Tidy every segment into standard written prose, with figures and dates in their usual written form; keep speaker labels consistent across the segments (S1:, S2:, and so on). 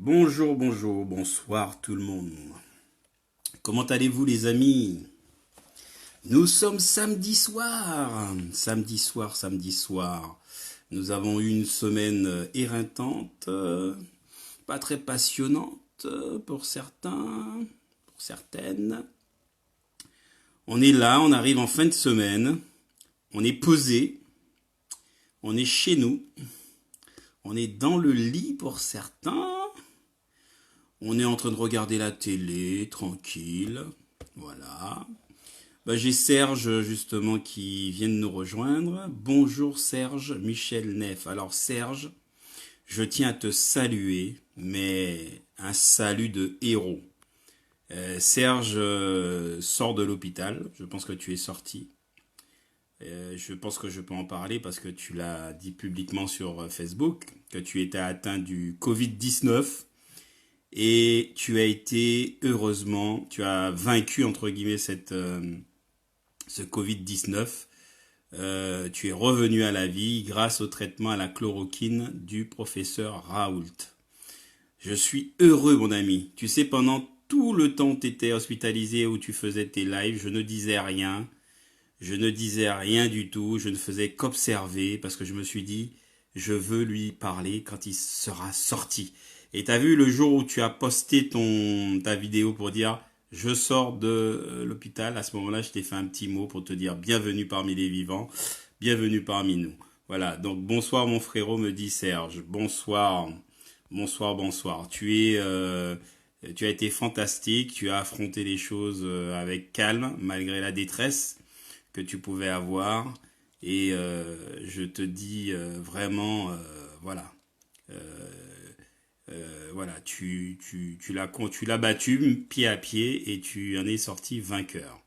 S1: Bonjour, bonjour, bonsoir tout le monde. Comment allez-vous les amis? Nous sommes samedi soir. Samedi soir, samedi soir. Nous avons eu une semaine éreintante, pas très passionnante pour certains, pour certaines. On est là, on arrive en fin de semaine. On est posé. On est chez nous. On est dans le lit pour certains. On est en train de regarder la télé, tranquille. Voilà. J'ai Serge, justement, qui vient de nous rejoindre. Bonjour Serge, Michel Neff. Alors Serge, je tiens à te saluer, mais un salut de héros. Serge sort de l'hôpital. Je pense que tu es sorti. Je pense que je peux en parler parce que tu l'as dit publiquement sur Facebook, que tu étais atteint du Covid-19. Et tu as été, heureusement, tu as vaincu, entre guillemets, ce Covid-19. Tu es revenu à la vie grâce au traitement à la chloroquine du professeur Raoult. Je suis heureux, mon ami. Tu sais, pendant tout le temps où tu étais hospitalisé, où tu faisais tes lives, je ne disais rien. Je ne disais rien du tout. Je ne faisais qu'observer parce que je me suis dit, je veux lui parler quand il sera sorti. Et t'as vu le jour où tu as posté ta vidéo pour dire je sors de l'hôpital, à ce moment-là, je t'ai fait un petit mot pour te dire bienvenue parmi les vivants, bienvenue parmi nous. Voilà, donc bonsoir mon frérot, me dit Serge. Bonsoir, bonsoir, bonsoir. Tu as été fantastique, tu as affronté les choses avec calme, malgré la détresse que tu pouvais avoir. Et je te dis vraiment, voilà. Voilà, tu l'as battu pied à pied et tu en es sorti vainqueur.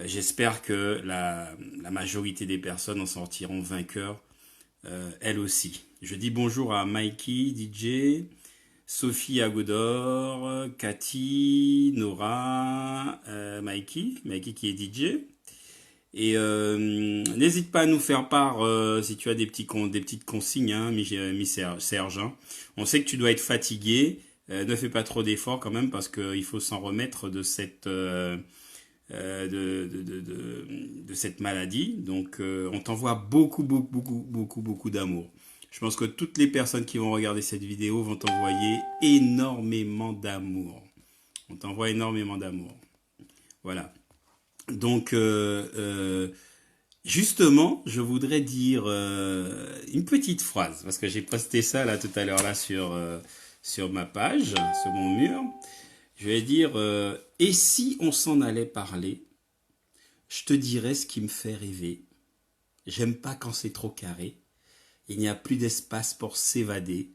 S1: J'espère que la majorité des personnes en sortiront vainqueurs, elles aussi. Je dis bonjour à Mikey, DJ, Sophie Agodor, Cathy, Nora, Mikey qui est DJ. Et n'hésite pas à nous faire part si tu as des petites consignes, hein, Serge. Hein. On sait que tu dois être fatigué. Ne fais pas trop d'efforts quand même parce qu'il faut s'en remettre de cette maladie. Donc on t'envoie beaucoup d'amour. Je pense que toutes les personnes qui vont regarder cette vidéo vont t'envoyer énormément d'amour. On t'envoie énormément d'amour. Voilà. Donc, justement, je voudrais dire une petite phrase, parce que j'ai posté ça là tout à l'heure là sur ma page, sur mon mur. Je vais dire, et si on s'en allait parler, je te dirais ce qui me fait rêver. J'aime pas quand c'est trop carré. Il n'y a plus d'espace pour s'évader.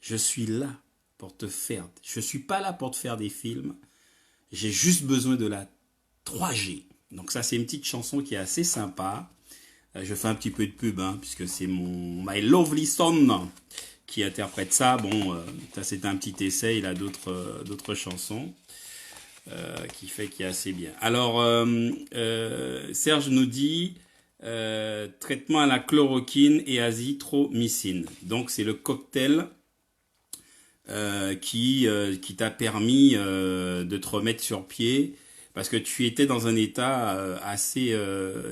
S1: Je suis là pour te faire. Je suis pas là pour te faire des films. J'ai juste besoin de la 3G. Donc ça, c'est une petite chanson qui est assez sympa. Je fais un petit peu de pub, hein, puisque c'est mon My Lovely Son qui interprète ça. Bon, ça c'est un petit essai. Il a d'autres chansons qui est assez bien. Alors, Serge nous dit traitement à la chloroquine et azithromycine. Donc c'est le cocktail qui t'a permis de te remettre sur pied parce que tu étais dans un état assez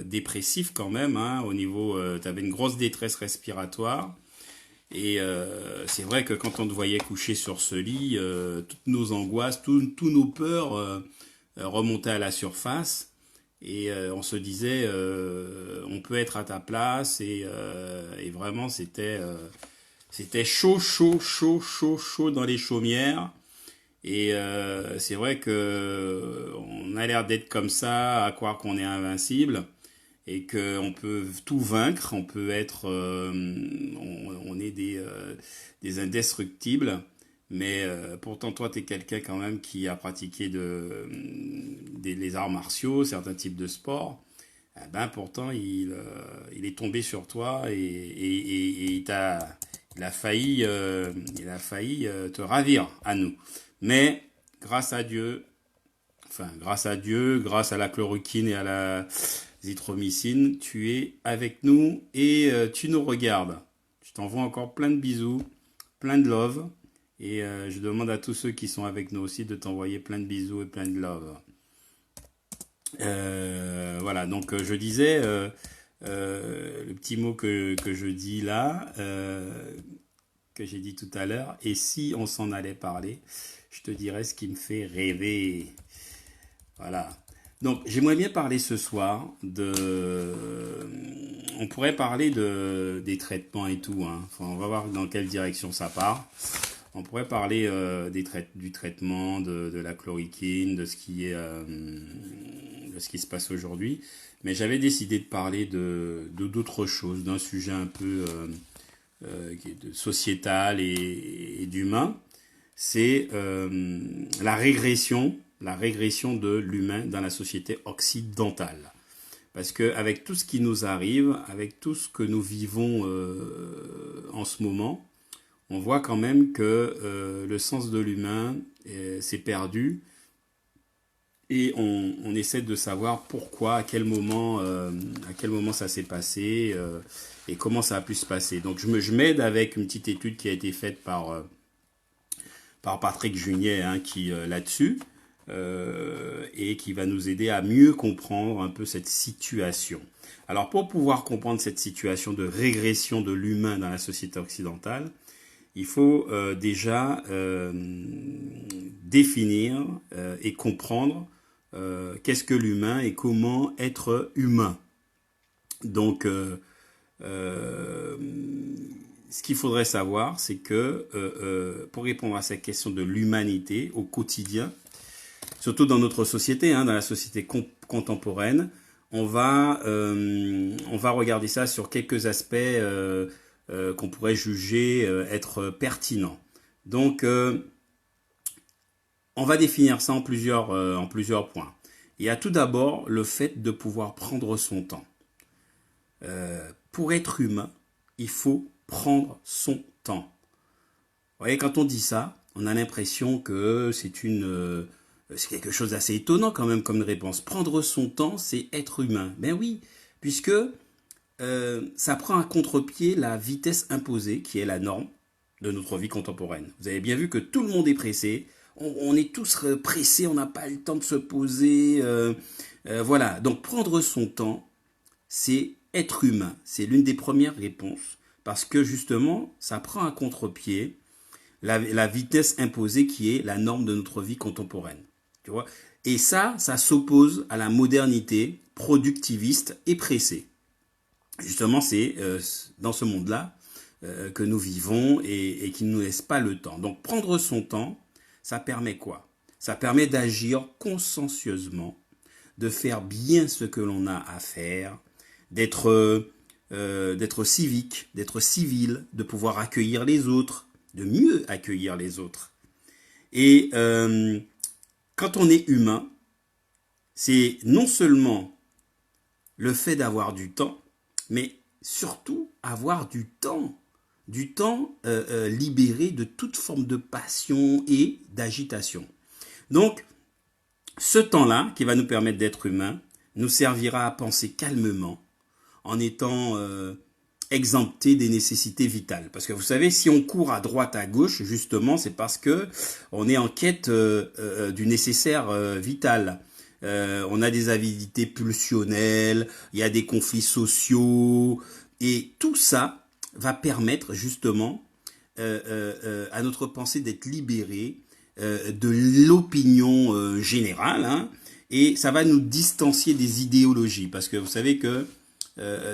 S1: dépressif quand même, hein, au niveau, tu avais une grosse détresse respiratoire. Et c'est vrai que quand on te voyait coucher sur ce lit, toutes nos angoisses, tous nos peurs remontaient à la surface. Et on se disait, on peut être à ta place. Et vraiment, c'était chaud dans les chaumières. Et c'est vrai que on a l'air d'être comme ça, à croire qu'on est invincible et qu'on peut tout vaincre, on peut être, on est des indestructibles. Mais pourtant, toi, tu es quelqu'un quand même qui a pratiqué les arts martiaux, certains types de sports. Eh ben, pourtant, il est tombé sur toi et il a failli te ravir à nous. Mais grâce à Dieu, grâce à la chloroquine et à la zithromycine, tu es avec nous et tu nous regardes. Je t'envoie encore plein de bisous, plein de love Et je demande à tous ceux qui sont avec nous aussi de t'envoyer plein de bisous et plein de love. Voilà, donc je disais, le petit mot que je dis là, que j'ai dit tout à l'heure, et si on s'en allait parler, je te dirais ce qui me fait rêver. Voilà. Donc j'aimerais bien parler ce soir de... On pourrait parler des traitements et tout, hein. Enfin, on va voir dans quelle direction ça part. On pourrait parler du traitement, de la chloroquine, de ce qui se passe aujourd'hui. Mais j'avais décidé de parler d'autres choses, d'un sujet un peu sociétal et d'humain. C'est la régression de l'humain dans la société occidentale. Parce qu'avec tout ce qui nous arrive, avec tout ce que nous vivons en ce moment, on voit quand même que le sens de l'humain s'est perdu et on essaie de savoir pourquoi, à quel moment ça s'est passé et comment ça a pu se passer. Donc je m'aide avec une petite étude qui a été faite par Patrick Junier là-dessus et qui va nous aider à mieux comprendre un peu cette situation. Alors pour pouvoir comprendre cette situation de régression de l'humain dans la société occidentale, il faut déjà définir et comprendre qu'est-ce que l'humain et comment être humain. Donc, ce qu'il faudrait savoir, c'est que pour répondre à cette question de l'humanité au quotidien, surtout dans notre société, dans la société contemporaine, on va regarder ça sur quelques aspects qu'on pourrait juger être pertinents. Donc, on va définir ça en plusieurs points. Il y a tout d'abord le fait de pouvoir prendre son temps. Pour être humain, il faut prendre son temps. Vous voyez, quand on dit ça, on a l'impression que c'est quelque chose d'assez étonnant quand même comme réponse. Prendre son temps, c'est être humain. Ben oui, puisque ça prend à contre-pied la vitesse imposée qui est la norme de notre vie contemporaine. Vous avez bien vu que tout le monde est pressé. On est tous pressés, on n'a pas le temps de se poser. Voilà, donc prendre son temps, c'est être humain. C'est l'une des premières réponses parce que justement, ça prend à contre-pied la vitesse imposée qui est la norme de notre vie contemporaine. Tu vois ? Et ça s'oppose à la modernité productiviste et pressée. Justement, c'est dans ce monde-là que nous vivons et qui ne nous laisse pas le temps. Donc, prendre son temps, ça permet quoi? Ça permet d'agir consciencieusement, de faire bien ce que l'on a à faire, d'être civique, d'être civil, de pouvoir accueillir les autres, de mieux accueillir les autres. Et quand on est humain, c'est non seulement le fait d'avoir du temps, mais surtout avoir du temps libéré de toute forme de passion et d'agitation. Donc, ce temps-là, qui va nous permettre d'être humains, nous servira à penser calmement, en étant exempté des nécessités vitales. Parce que vous savez, si on court à droite, à gauche, justement, c'est parce que on est en quête du nécessaire vital. On a des avidités pulsionnelles, il y a des conflits sociaux, et tout ça va permettre justement à notre pensée d'être libérée de l'opinion générale, et ça va nous distancier des idéologies, parce que vous savez que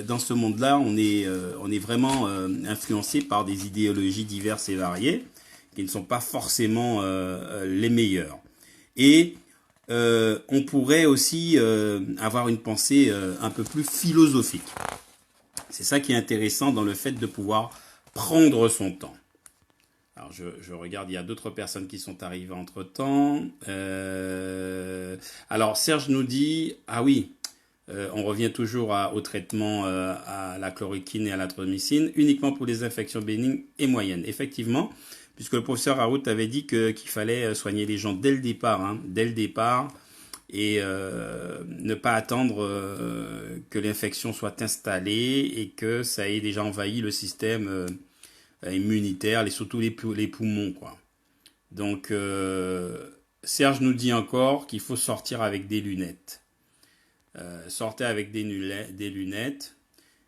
S1: dans ce monde-là, on est vraiment influencé par des idéologies diverses et variées, qui ne sont pas forcément les meilleures. Et on pourrait aussi avoir une pensée un peu plus philosophique. C'est ça qui est intéressant dans le fait de pouvoir prendre son temps. Alors je regarde, il y a d'autres personnes qui sont arrivées entre-temps. Alors Serge nous dit, ah oui, on revient toujours au traitement à la chloroquine et à l'azithromycine, uniquement pour les infections bénignes et moyennes. Effectivement, puisque le professeur Raoult avait dit qu'il fallait soigner les gens dès le départ, et ne pas attendre que l'infection soit installée et que ça ait déjà envahi le système immunitaire, et surtout les poumons, quoi. Donc, Serge nous dit encore qu'il faut sortir avec des lunettes. Sortez avec des lunettes.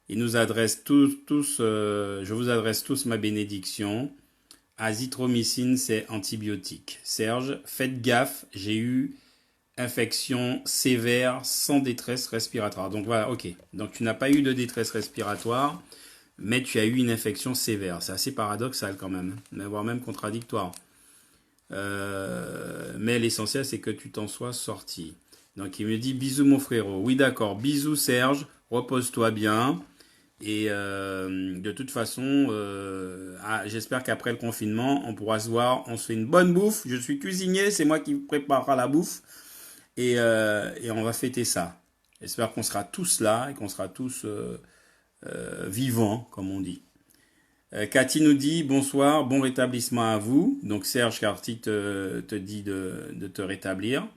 S1: Il nous adresse je vous adresse tous ma bénédiction. Azithromycine, c'est antibiotique. Serge, faites gaffe, j'ai eu infection sévère sans détresse respiratoire. Donc voilà, ok. Donc tu n'as pas eu de détresse respiratoire, mais tu as eu une infection sévère. C'est assez paradoxal quand même, voire même contradictoire. Mais l'essentiel, c'est que tu t'en sois sorti. Donc il me dit bisous mon frérot. Oui d'accord, bisous Serge, repose-toi bien. Et de toute façon, j'espère qu'après le confinement, on pourra se voir, on se fait une bonne bouffe. Je suis cuisinier, c'est moi qui préparera la bouffe. Et on va fêter ça. J'espère qu'on sera tous là et qu'on sera tous vivants, comme on dit. Cathy nous dit bonsoir, bon rétablissement à vous. Donc Serge Carty te dit de te rétablir.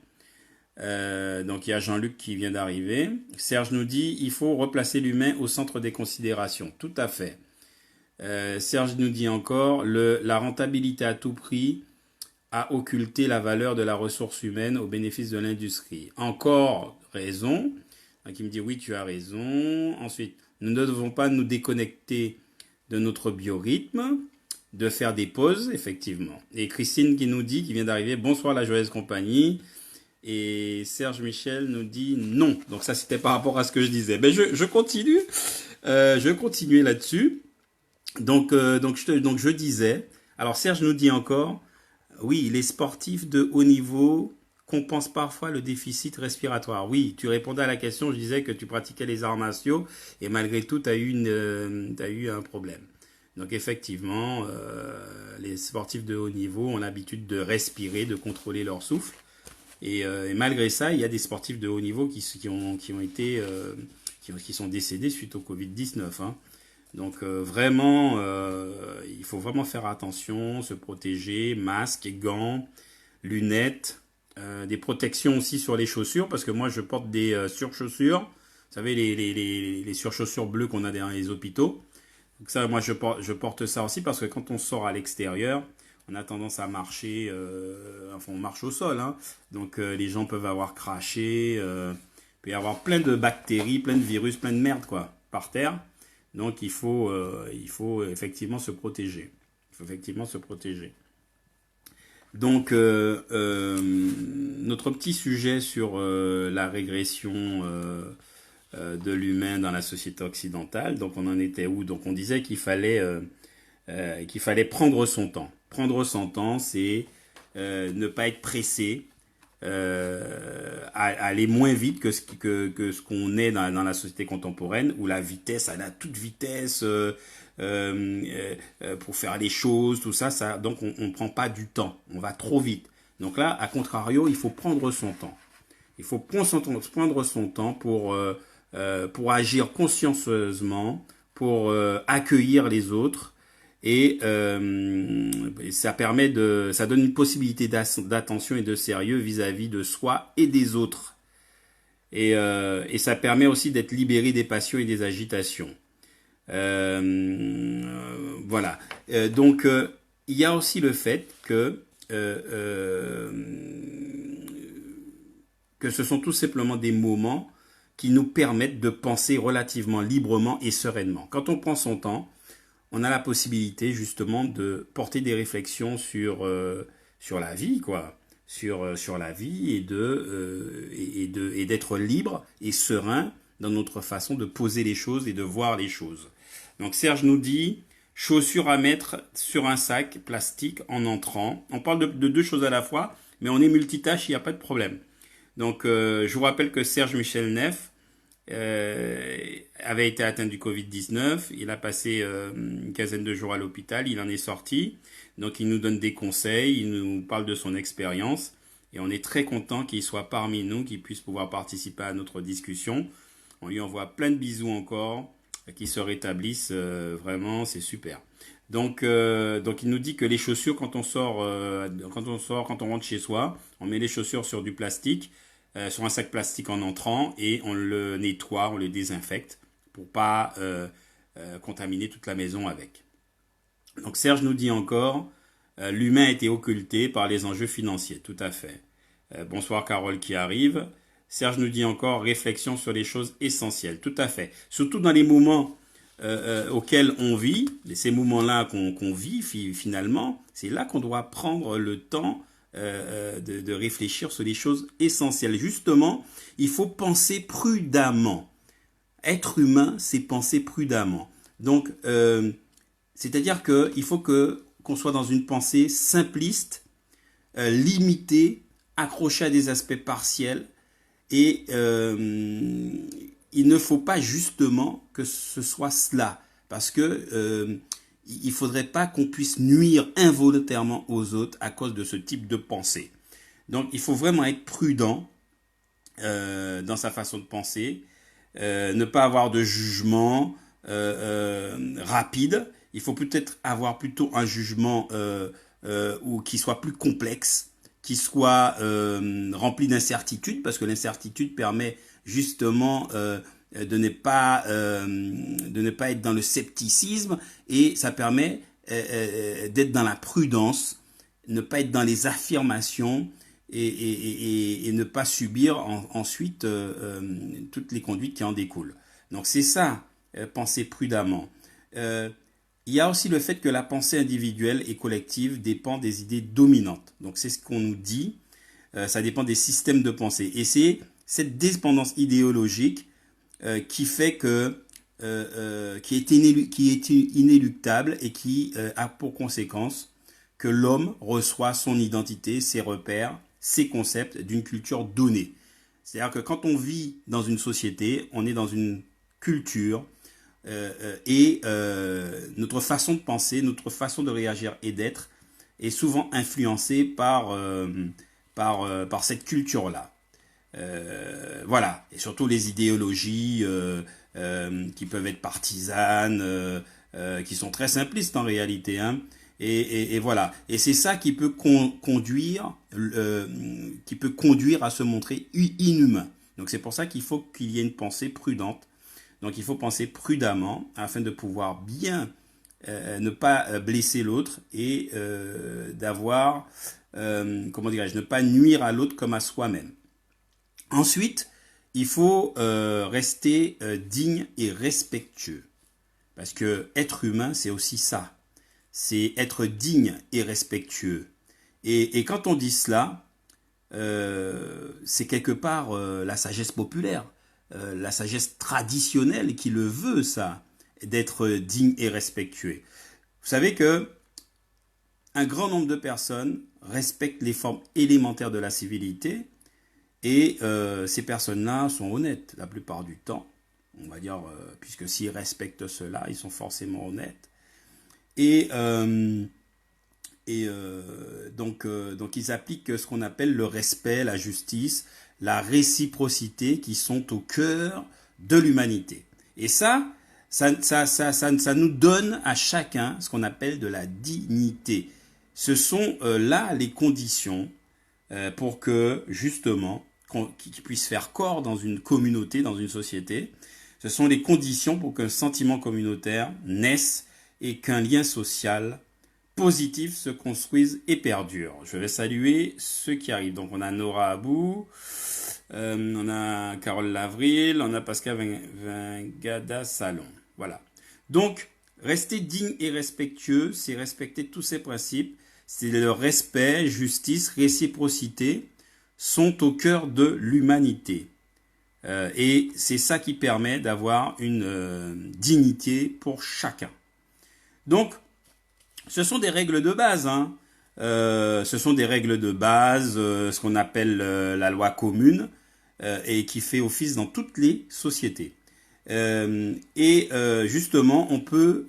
S1: Donc il y a Jean-Luc qui vient d'arriver. Serge nous dit il faut replacer l'humain au centre des considérations. Tout à fait. Serge nous dit encore la rentabilité à tout prix a occulté la valeur de la ressource humaine au bénéfice de l'industrie. Encore raison. Donc il me dit oui tu as raison. Ensuite nous ne devons pas nous déconnecter de notre biorhythme, de faire des pauses effectivement. Et Christine qui nous dit qui vient d'arriver bonsoir la joyeuse compagnie. Et Serge Michel nous dit non. Donc ça, c'était par rapport à ce que je disais. Mais je continue. Je continuais là-dessus. Donc je disais. Alors Serge nous dit encore, oui, les sportifs de haut niveau compensent parfois le déficit respiratoire. Oui, tu répondais à la question, je disais que tu pratiquais les arts martiaux et malgré tout, tu as eu un problème. Donc effectivement, les sportifs de haut niveau ont l'habitude de respirer, de contrôler leur souffle. Et malgré ça, il y a des sportifs de haut niveau qui sont décédés suite au Covid-19. Hein. Donc vraiment, il faut vraiment faire attention, se protéger, masque, gants, lunettes, des protections aussi sur les chaussures, parce que moi je porte des surchaussures, vous savez les surchaussures bleues qu'on a dans les hôpitaux. Donc ça, moi je porte ça aussi parce que quand on sort à l'extérieur, on a tendance à marcher, enfin on marche au sol, hein. Donc les gens peuvent avoir craché, il peut y avoir plein de bactéries, plein de virus, plein de merde quoi, par terre. Donc il faut effectivement se protéger. Il faut effectivement se protéger. Donc notre petit sujet sur la régression de l'humain dans la société occidentale. Donc on en était où? Donc on disait qu'il fallait prendre son temps. Prendre son temps, c'est ne pas être pressé, aller moins vite que ce qu'on est dans la société contemporaine, où la vitesse, elle a toute vitesse pour faire les choses, tout ça, donc on ne prend pas du temps, on va trop vite. Donc là, à contrario, il faut prendre son temps. Il faut prendre son temps pour agir consciencieusement, pour accueillir les autres. Et ça donne une possibilité d'attention et de sérieux vis-à-vis de soi et des autres. Et ça permet aussi d'être libéré des passions et des agitations. Voilà. Donc, il y a aussi le fait que ce sont tout simplement des moments qui nous permettent de penser relativement librement et sereinement. Quand on prend son temps, on a la possibilité justement de porter des réflexions sur la vie, quoi, sur la vie et d'être libre et serein dans notre façon de poser les choses et de voir les choses. Donc Serge nous dit chaussures à mettre sur un sac plastique en entrant. On parle de deux choses à la fois, mais on est multitâche, il n'y a pas de problème. Donc je vous rappelle que Serge Michel Neff avait été atteint du Covid-19. Il a passé une quinzaine de jours à l'hôpital. Il en est sorti. Donc, il nous donne des conseils. Il nous parle de son expérience. Et on est très content qu'il soit parmi nous, qu'il puisse pouvoir participer à notre discussion. On lui envoie plein de bisous encore, qu'il se rétablisse. Vraiment, c'est super. Donc, il nous dit que les chaussures, quand on rentre chez soi, on met les chaussures sur du plastique. Sur un sac plastique en entrant et on le nettoie, on le désinfecte pour pas contaminer toute la maison avec. Donc Serge nous dit encore, L'humain a été occulté par les enjeux financiers, tout à fait. Bonsoir Carole qui arrive. Serge nous dit encore réflexion sur les choses essentielles, tout à fait. Surtout dans les moments auxquels on vit, ces moments-là qu'on vit finalement, c'est là qu'on doit prendre le temps de réfléchir sur les choses essentielles. Justement, il faut penser prudemment. Être humain, c'est penser prudemment. Donc, c'est-à-dire qu'il faut qu'on soit dans une pensée simpliste, limitée, accrochée à des aspects partiels. Et il ne faut pas justement que ce soit cela. Parce que il ne faudrait pas qu'on puisse nuire involontairement aux autres à cause de ce type de pensée. Donc, il faut vraiment être prudent dans sa façon de penser. Ne pas avoir de jugement rapide. Il faut peut-être avoir plutôt un jugement ou qui soit plus complexe, qui soit rempli d'incertitude, parce que l'incertitude permet justement de ne pas être dans le scepticisme, et ça permet d'être dans la prudence, ne pas être dans les affirmations, et ne pas subir ensuite toutes les conduites qui en découlent. Donc c'est ça, penser prudemment. Il y a aussi le fait que la pensée individuelle et collective dépend des idées dominantes. Donc c'est ce qu'on nous dit, ça dépend des systèmes de pensée. Et c'est cette dépendance idéologique qui fait que qui est inéluctable et qui a pour conséquence que l'homme reçoit son identité, ses repères, ses concepts d'une culture donnée. C'est-à-dire que quand on vit dans une société, on est dans une culture et notre façon de penser, notre façon de réagir et d'être est souvent influencée par cette culture-là. Voilà, et surtout les idéologies qui peuvent être partisanes, qui sont très simplistes en réalité, hein. Et voilà. Et c'est ça qui peut conduire à se montrer inhumain. Donc c'est pour ça qu'il faut qu'il y ait une pensée prudente. Donc il faut penser prudemment afin de pouvoir bien ne pas blesser l'autre et d'avoir, comment dirais-je, ne pas nuire à l'autre comme à soi-même. Ensuite, il faut rester digne et respectueux. Parce que être humain, c'est aussi ça. C'est être digne et respectueux. Et quand on dit cela, c'est quelque part la sagesse populaire, la sagesse traditionnelle qui le veut, ça, d'être digne et respectueux. Vous savez que un grand nombre de personnes respectent les formes élémentaires de la civilité et ces personnes-là sont honnêtes la plupart du temps. On va dire, puisque s'ils respectent cela, ils sont forcément honnêtes. Et donc ils appliquent ce qu'on appelle le respect, la justice, la réciprocité qui sont au cœur de l'humanité. Et ça nous donne à chacun ce qu'on appelle de la dignité. Ce sont là les conditions pour que justement qu'ils puissent faire corps dans une communauté, dans une société. Ce sont les conditions pour qu'un sentiment communautaire naisse et qu'un lien social positif se construise et perdure. Je vais saluer ceux qui arrivent. Donc on a Nora Abou, on a Carole Lavril, on a Pascal Vingada Salon. Voilà. Donc, rester digne et respectueux, c'est respecter tous ces principes. C'est le respect, justice, réciprocité sont au cœur de l'humanité. Et c'est ça qui permet d'avoir une dignité pour chacun. Donc, ce sont des règles de base, hein. Ce sont des règles de base, ce qu'on appelle la loi commune, et qui fait office dans toutes les sociétés. Justement, on peut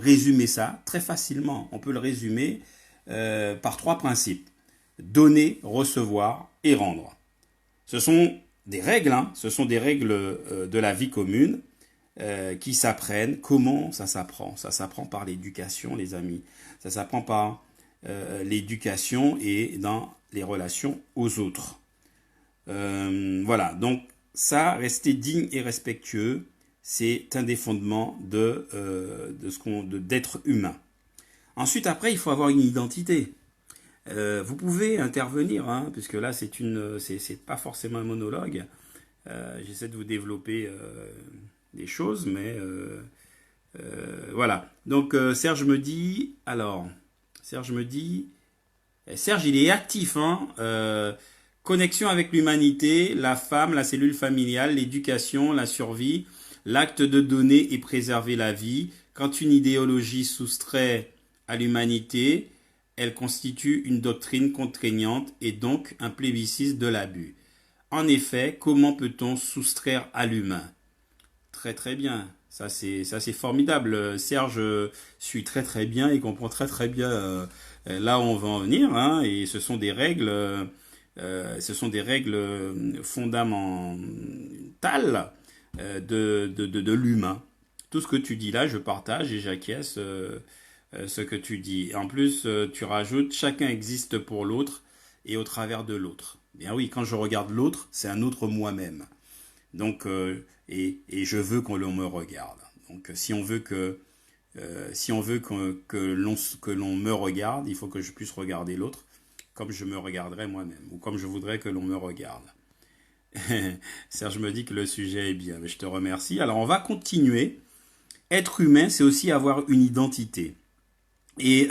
S1: résumer ça très facilement. On peut le résumer par 3 principes. Donner, recevoir et rendre. Ce sont des règles, hein, ce sont des règles de la vie commune qui s'apprennent. Comment ça s'apprend? Ça s'apprend par l'éducation, les amis. Ça s'apprend par l'éducation et dans les relations aux autres. Voilà, donc ça, rester digne et respectueux, c'est un des fondements d'être humain. Ensuite, après, il faut avoir une identité. Vous pouvez intervenir, hein, puisque là, c'est pas forcément un monologue. J'essaie de vous développer des choses, mais voilà. Donc, Serge, il est actif, hein. Connexion avec l'humanité, la femme, la cellule familiale, l'éducation, la survie, l'acte de donner et préserver la vie. Quand une idéologie soustrait à l'humanité, elle constitue une doctrine contraignante et donc un plébiscite de l'abus. En effet, comment peut-on soustraire à l'humain? Très très bien. Ça c'est formidable. Serge suit très très bien et comprend très très bien là où on va en venir, hein, et ce sont des règles fondamentales de l'humain. Tout ce que tu dis là, je partage et j'acquiesce ce que tu dis. En plus, tu rajoutes, chacun existe pour l'autre et au travers de l'autre. Bien oui, quand je regarde l'autre, c'est un autre moi-même. Donc, et je veux qu'on me regarde. Donc, si on veut que l'on me regarde, il faut que je puisse regarder l'autre comme je me regarderais moi-même, ou comme je voudrais que l'on me regarde. Serge me dit que le sujet est bien, mais je te remercie. Alors, on va continuer. Être humain, c'est aussi avoir une identité. Et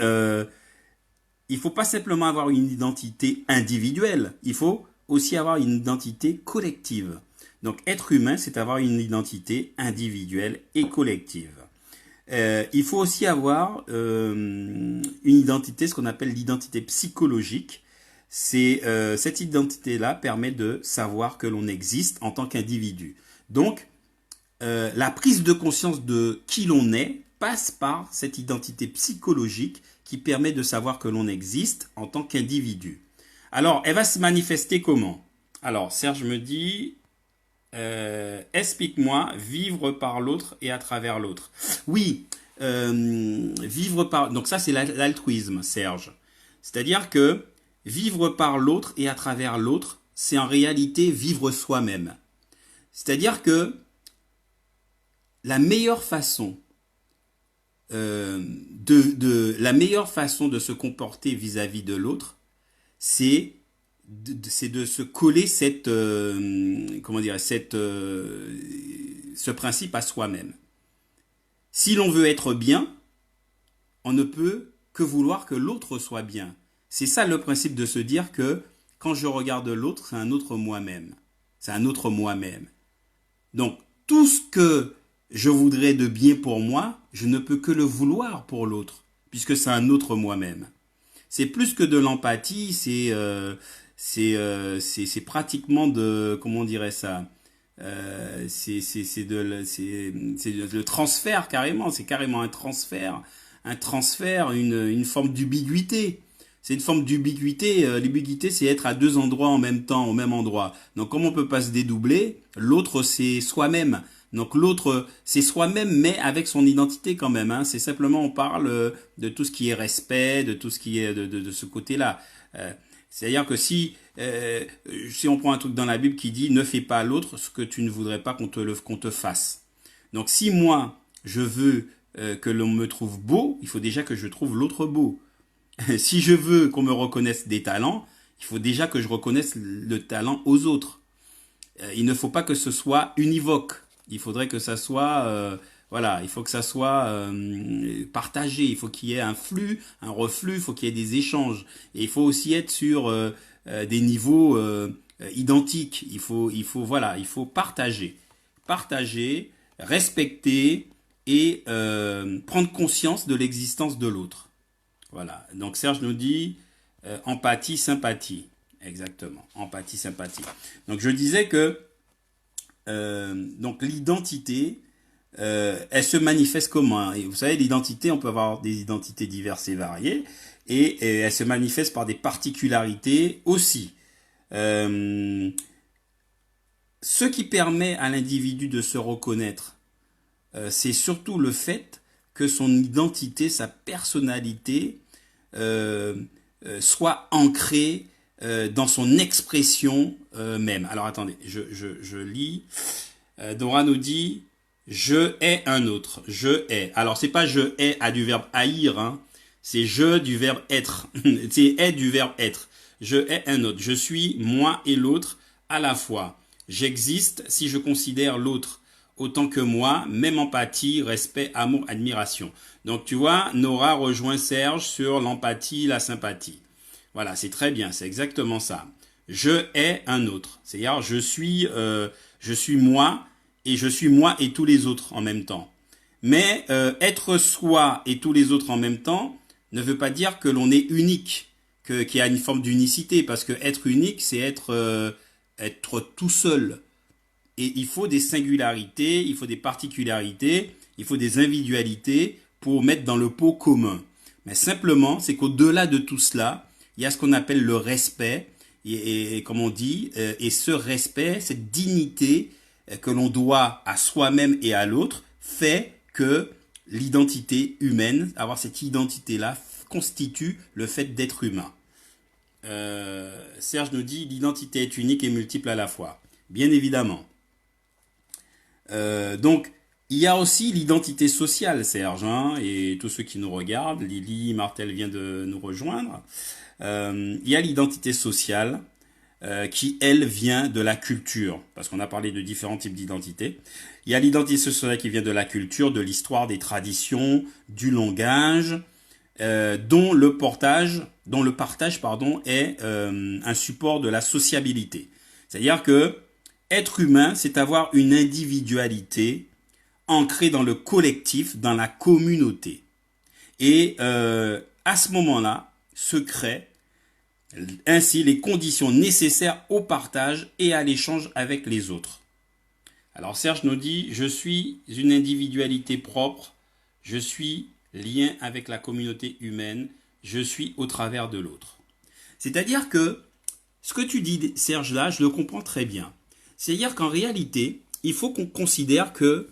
S1: il faut pas simplement avoir une identité individuelle, il faut aussi avoir une identité collective. Donc être humain, c'est avoir une identité individuelle et collective. Il faut aussi avoir une identité, ce qu'on appelle l'identité psychologique. Cette identité-là permet de savoir que l'on existe en tant qu'individu. Donc, la prise de conscience de qui l'on est passe par cette identité psychologique qui permet de savoir que l'on existe en tant qu'individu. Alors, elle va se manifester comment? Alors, Serge me dit, explique-moi, vivre par l'autre et à travers l'autre. Oui, vivre par... Donc ça, c'est l'altruisme, Serge. C'est-à-dire que vivre par l'autre et à travers l'autre, c'est en réalité vivre soi-même. C'est-à-dire que la meilleure façon la meilleure façon de se comporter vis-à-vis de l'autre, c'est de se coller ce principe à soi-même. Si l'on veut être bien, on ne peut que vouloir que l'autre soit bien. C'est ça le principe de se dire que quand je regarde l'autre, c'est un autre moi-même. C'est un autre moi-même. Donc, tout ce que je voudrais de bien pour moi, je ne peux que le vouloir pour l'autre, puisque c'est un autre moi-même. C'est plus que de l'empathie, c'est pratiquement de, comment on dirait ça, c'est le transfert carrément, c'est carrément un transfert, une forme d'ubiquité. C'est une forme d'ubiquité. L'ubiquité, c'est être à deux endroits en même temps, au même endroit. Donc, comme on peut pas se dédoubler, l'autre, c'est soi-même. Donc, l'autre, c'est soi-même, mais avec son identité quand même. Hein. C'est simplement, on parle de tout ce qui est respect, de tout ce qui est de ce côté-là. C'est-à-dire que si on prend un truc dans la Bible qui dit « Ne fais pas à l'autre ce que tu ne voudrais pas qu'on te fasse ». Donc, si moi, je veux que l'on me trouve beau, il faut déjà que je trouve l'autre beau. Si je veux qu'on me reconnaisse des talents, il faut déjà que je reconnaisse le talent aux autres. Il ne faut pas que ce soit univoque. Il faudrait que ça soit, voilà, il faut que ça soit partagé. Il faut qu'il y ait un flux, un reflux. Il faut qu'il y ait des échanges. Et il faut aussi être sur des niveaux identiques. Voilà, il faut partager, respecter et prendre conscience de l'existence de l'autre. Voilà. Donc Serge nous dit empathie, sympathie. Exactement. Empathie, sympathie. Donc je disais que donc l'identité, elle se manifeste comment? Et vous savez, l'identité, on peut avoir des identités diverses et variées, et elle se manifeste par des particularités aussi. Ce qui permet à l'individu de se reconnaître, c'est surtout le fait que son identité, sa personnalité soit ancrée dans son expression même. Alors attendez, je lis. Dora nous dit « Je hais un autre ». Je hais. Alors c'est pas « je hais » à du verbe haïr, hein. C'est je du verbe être. C'est est du verbe être. Je hais un autre. Je suis moi et l'autre à la fois. J'existe si je considère l'autre autant que moi, même empathie, respect, amour, admiration. Donc tu vois, Nora rejoint Serge sur l'empathie, la sympathie. Voilà, c'est très bien, c'est exactement ça. Je hais un autre. C'est-à-dire, je suis moi et tous les autres en même temps. Mais être soi et tous les autres en même temps ne veut pas dire que l'on est unique, qu'il y a une forme d'unicité, parce que être unique, c'est être tout seul. Et il faut des singularités, il faut des particularités, il faut des individualités pour mettre dans le pot commun. Mais simplement, c'est qu'au-delà de tout cela, il y a ce qu'on appelle le respect, et comme on dit, et ce respect, cette dignité que l'on doit à soi-même et à l'autre, fait que l'identité humaine, avoir cette identité-là, constitue le fait d'être humain. Serge nous dit, l'identité est unique et multiple à la fois. Bien évidemment. Donc, il y a aussi l'identité sociale, Serge, hein, et tous ceux qui nous regardent. Lily Martel vient de nous rejoindre. Il y a l'identité sociale qui, elle, vient de la culture, parce qu'on a parlé de différents types d'identité. Il y a l'identité sociale qui vient de la culture, de l'histoire, des traditions, du langage, dont le partage, est un support de la sociabilité. C'est-à-dire que être humain, c'est avoir une individualité ancrée dans le collectif, dans la communauté. Et à ce moment-là, se créent ainsi les conditions nécessaires au partage et à l'échange avec les autres. Alors Serge nous dit, je suis une individualité propre, je suis lien avec la communauté humaine, je suis au travers de l'autre. C'est-à-dire que ce que tu dis, Serge, là, je le comprends très bien. C'est-à-dire qu'en réalité, il faut qu'on considère que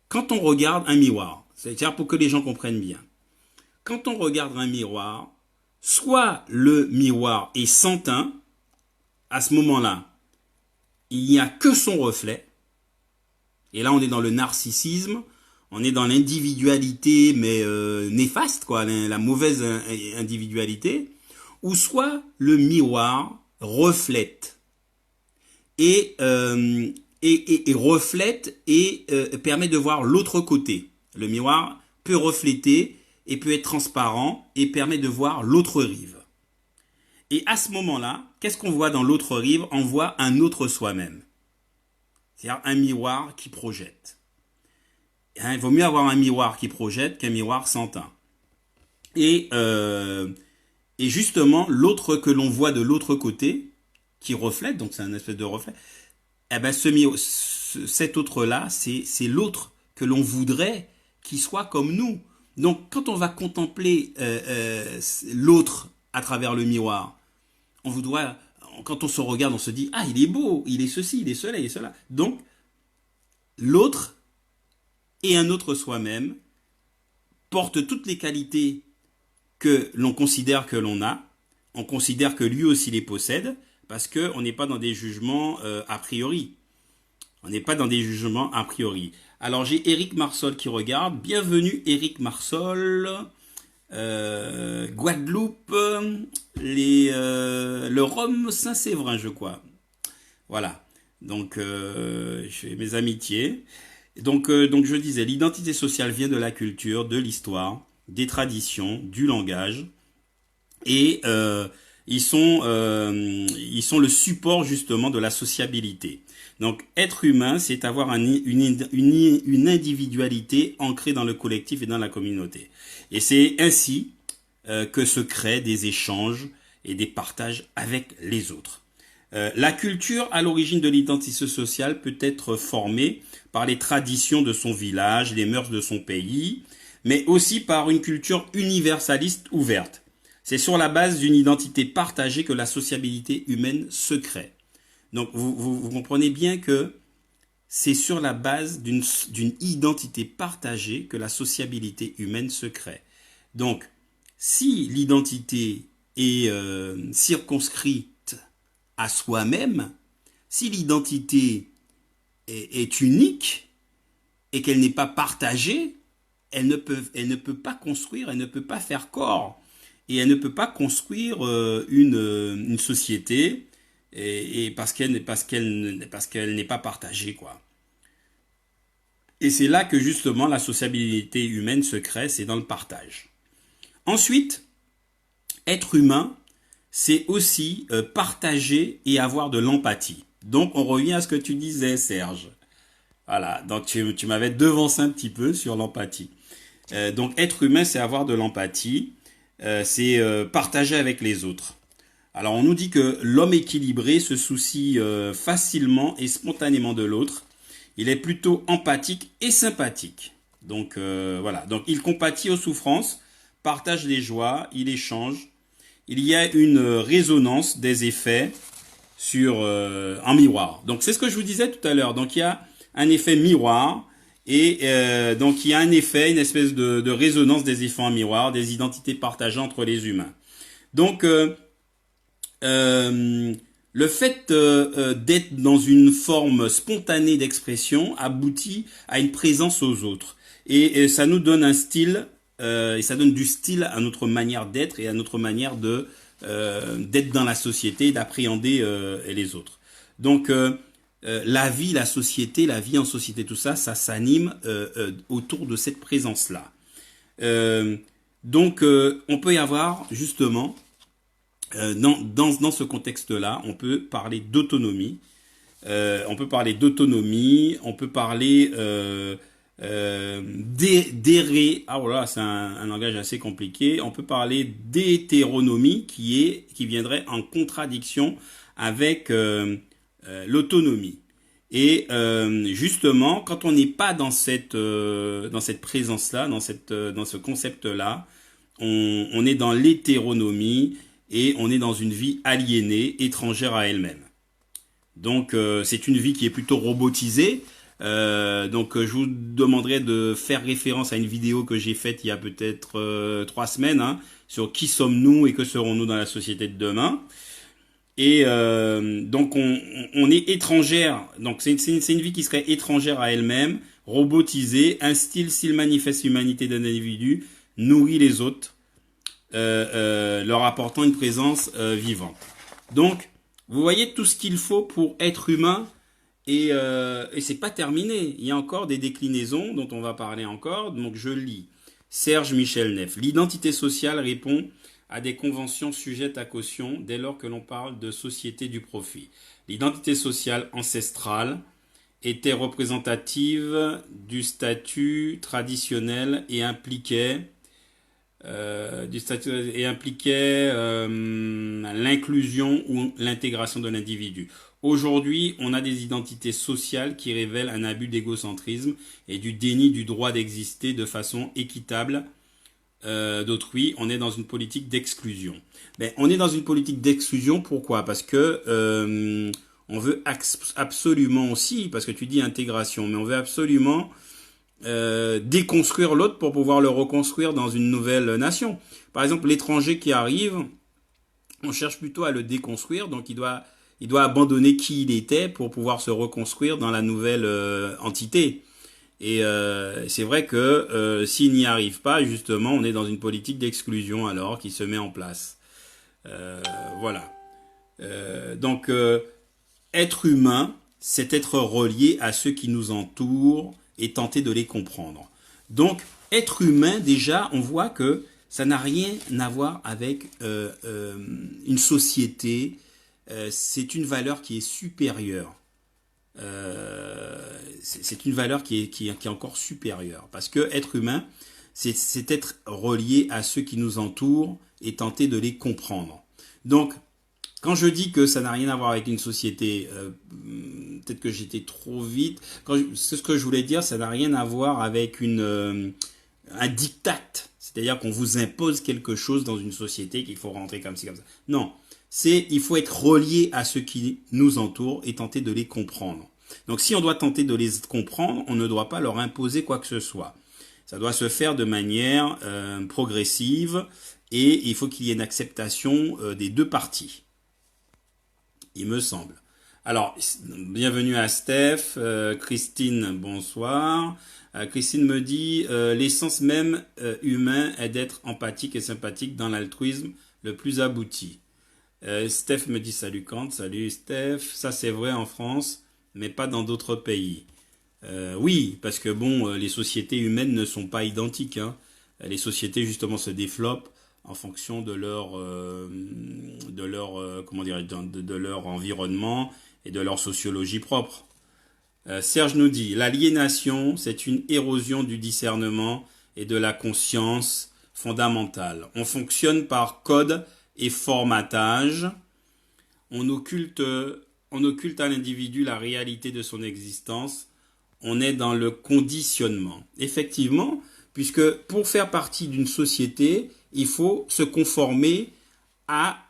S1: quand on regarde un miroir, c'est-à-dire pour que les gens comprennent bien, quand on regarde un miroir, soit le miroir est sans teint, à ce moment-là, il n'y a que son reflet, et là on est dans le narcissisme, on est dans l'individualité, mais néfaste, quoi, la mauvaise individualité, ou soit le miroir reflète et reflète et permet de voir l'autre côté. Le miroir peut refléter et peut être transparent et permet de voir l'autre rive. Et à ce moment-là, qu'est-ce qu'on voit dans l'autre rive? On voit un autre soi-même. C'est-à-dire un miroir qui projette. Hein, il vaut mieux avoir un miroir qui projette qu'un miroir sans teint. Et justement, l'autre que l'on voit de l'autre côté, qui reflète, donc c'est un espèce de reflet, eh ben cet autre-là, c'est l'autre que l'on voudrait qu'il soit comme nous. Donc, quand on va contempler l'autre à travers le miroir, quand on se regarde, on se dit, ah, il est beau, il est ceci, il est cela, il est cela. Donc, l'autre et un autre soi-même porte toutes les qualités que l'on considère que l'on a. On considère que lui aussi les possède, parce qu'on n'est pas dans des jugements a priori. On n'est pas dans des jugements a priori. Alors j'ai Eric Marsol qui regarde. Bienvenue Eric Marsol. Guadeloupe, le Rhum Saint-Séverin, je crois. Voilà. Donc je fais mes amitiés. Donc je disais, l'identité sociale vient de la culture, de l'histoire, des traditions, du langage. Et ils sont le support justement de la sociabilité. Donc être humain, c'est avoir une individualité ancrée dans le collectif et dans la communauté. Et c'est ainsi que se créent des échanges et des partages avec les autres. La culture à l'origine de l'identité sociale peut être formée par les traditions de son village, les mœurs de son pays, mais aussi par une culture universaliste ouverte. C'est sur la base d'une identité partagée que la sociabilité humaine se crée. Donc vous comprenez bien que c'est sur la base d'une identité partagée que la sociabilité humaine se crée. Donc si l'identité est circonscrite à soi-même, si l'identité est unique et qu'elle n'est pas partagée, elle ne peut pas construire, elle ne peut pas faire corps. Et elle ne peut pas construire une société et parce qu'elle n'est pas partagée, quoi. Et c'est là que justement la sociabilité humaine se crée, c'est dans le partage. Ensuite, être humain, c'est aussi partager et avoir de l'empathie. Donc on revient à ce que tu disais, Serge. Voilà, donc tu m'avais devancé un petit peu sur l'empathie. Donc être humain, c'est avoir de l'empathie, c'est partager avec les autres. Alors on nous dit que l'homme équilibré se soucie facilement et spontanément de l'autre. Il est plutôt empathique et sympathique. Donc voilà, donc il compatit aux souffrances, partage les joies, il échange. Il y a une résonance des effets sur en miroir. Donc c'est ce que je vous disais tout à l'heure. Donc il y a un effet miroir et donc il y a un effet, une espèce de résonance des effets en miroir, des identités partagées entre les humains. Donc le fait d'être dans une forme spontanée d'expression aboutit à une présence aux autres. Et ça nous donne un style, et ça donne du style à notre manière d'être et à notre manière de d'être dans la société, d'appréhender les autres. Donc la vie, la société, la vie en société, tout ça, ça s'anime autour de cette présence-là. Donc on peut y avoir justement dans ce contexte-là, on peut parler d'autonomie. On peut parler d'autonomie, on peut parler ah voilà, c'est un langage assez compliqué. On peut parler d'hétéronomie qui viendrait en contradiction avec l'autonomie. Et justement, quand on n'est pas dans cette présence-là, dans ce concept-là, on est dans l'hétéronomie et on est dans une vie aliénée, étrangère à elle-même. Donc c'est une vie qui est plutôt robotisée. Je vous demanderai de faire référence à une vidéo que j'ai faite il y a peut-être 3 semaines sur qui sommes-nous et que serons-nous dans la société de demain. Et donc on est étrangère. Donc c'est une vie qui serait étrangère à elle-même, robotisée, un style s'il manifeste l'humanité d'un individu, nourrit les autres. Leur apportant une présence vivante. Donc, vous voyez tout ce qu'il faut pour être humain et c'est pas terminé. Il y a encore des déclinaisons dont on va parler encore. Donc, je lis. Serge Michel Neff. L'identité sociale répond à des conventions sujettes à caution dès lors que l'on parle de société du profit. L'identité sociale ancestrale était représentative du statut traditionnel et impliquait l'inclusion ou l'intégration de l'individu. Aujourd'hui, on a des identités sociales qui révèlent un abus d'égocentrisme et du déni du droit d'exister de façon équitable d'autrui. On est dans une politique d'exclusion. Ben, on est dans une politique d'exclusion, pourquoi? Parce que on veut absolument aussi, parce que tu dis intégration, mais on veut absolument déconstruire l'autre pour pouvoir le reconstruire dans une nouvelle nation. Par exemple, l'étranger qui arrive, on cherche plutôt à le déconstruire, donc il doit abandonner qui il était pour pouvoir se reconstruire dans la nouvelle entité. Et c'est vrai que s'il n'y arrive pas, justement, on est dans une politique d'exclusion alors qui se met en place. Voilà. Donc, être humain, c'est être relié à ceux qui nous entourent et tenter de les comprendre. Donc, être humain, déjà, on voit que ça n'a rien à voir avec une société. C'est une valeur qui est supérieure. C'est une valeur qui est encore supérieure. Parce que être humain, c'est être relié à ceux qui nous entourent et tenter de les comprendre. Donc, quand je dis que ça n'a rien à voir avec une société, peut-être que j'étais trop vite. C'est ce que je voulais dire, ça n'a rien à voir avec un diktat. C'est-à-dire qu'on vous impose quelque chose dans une société qu'il faut rentrer comme ci, comme ça. Non, il faut être relié à ceux qui nous entourent et tenter de les comprendre. Donc si on doit tenter de les comprendre, on ne doit pas leur imposer quoi que ce soit. Ça doit se faire de manière progressive et il faut qu'il y ait une acceptation des deux parties. Il me semble. Alors, bienvenue à Steph. Christine, bonsoir. Christine me dit, l'essence même humain est d'être empathique et sympathique dans l'altruisme le plus abouti. Steph me dit, salut Kant, salut Steph. Ça c'est vrai en France, mais pas dans d'autres pays. Oui, parce que bon, les sociétés humaines ne sont pas identiques, hein. Les sociétés justement se développent en fonction de leur comment dirais de leur environnement et de leur sociologie propre. Serge nous dit, l'aliénation, c'est une érosion du discernement et de la conscience fondamentale. On fonctionne par code et formatage. On occulte, on occulte à l'individu la réalité de son existence. On est dans le conditionnement. Effectivement, puisque pour faire partie d'une société, il faut se conformer à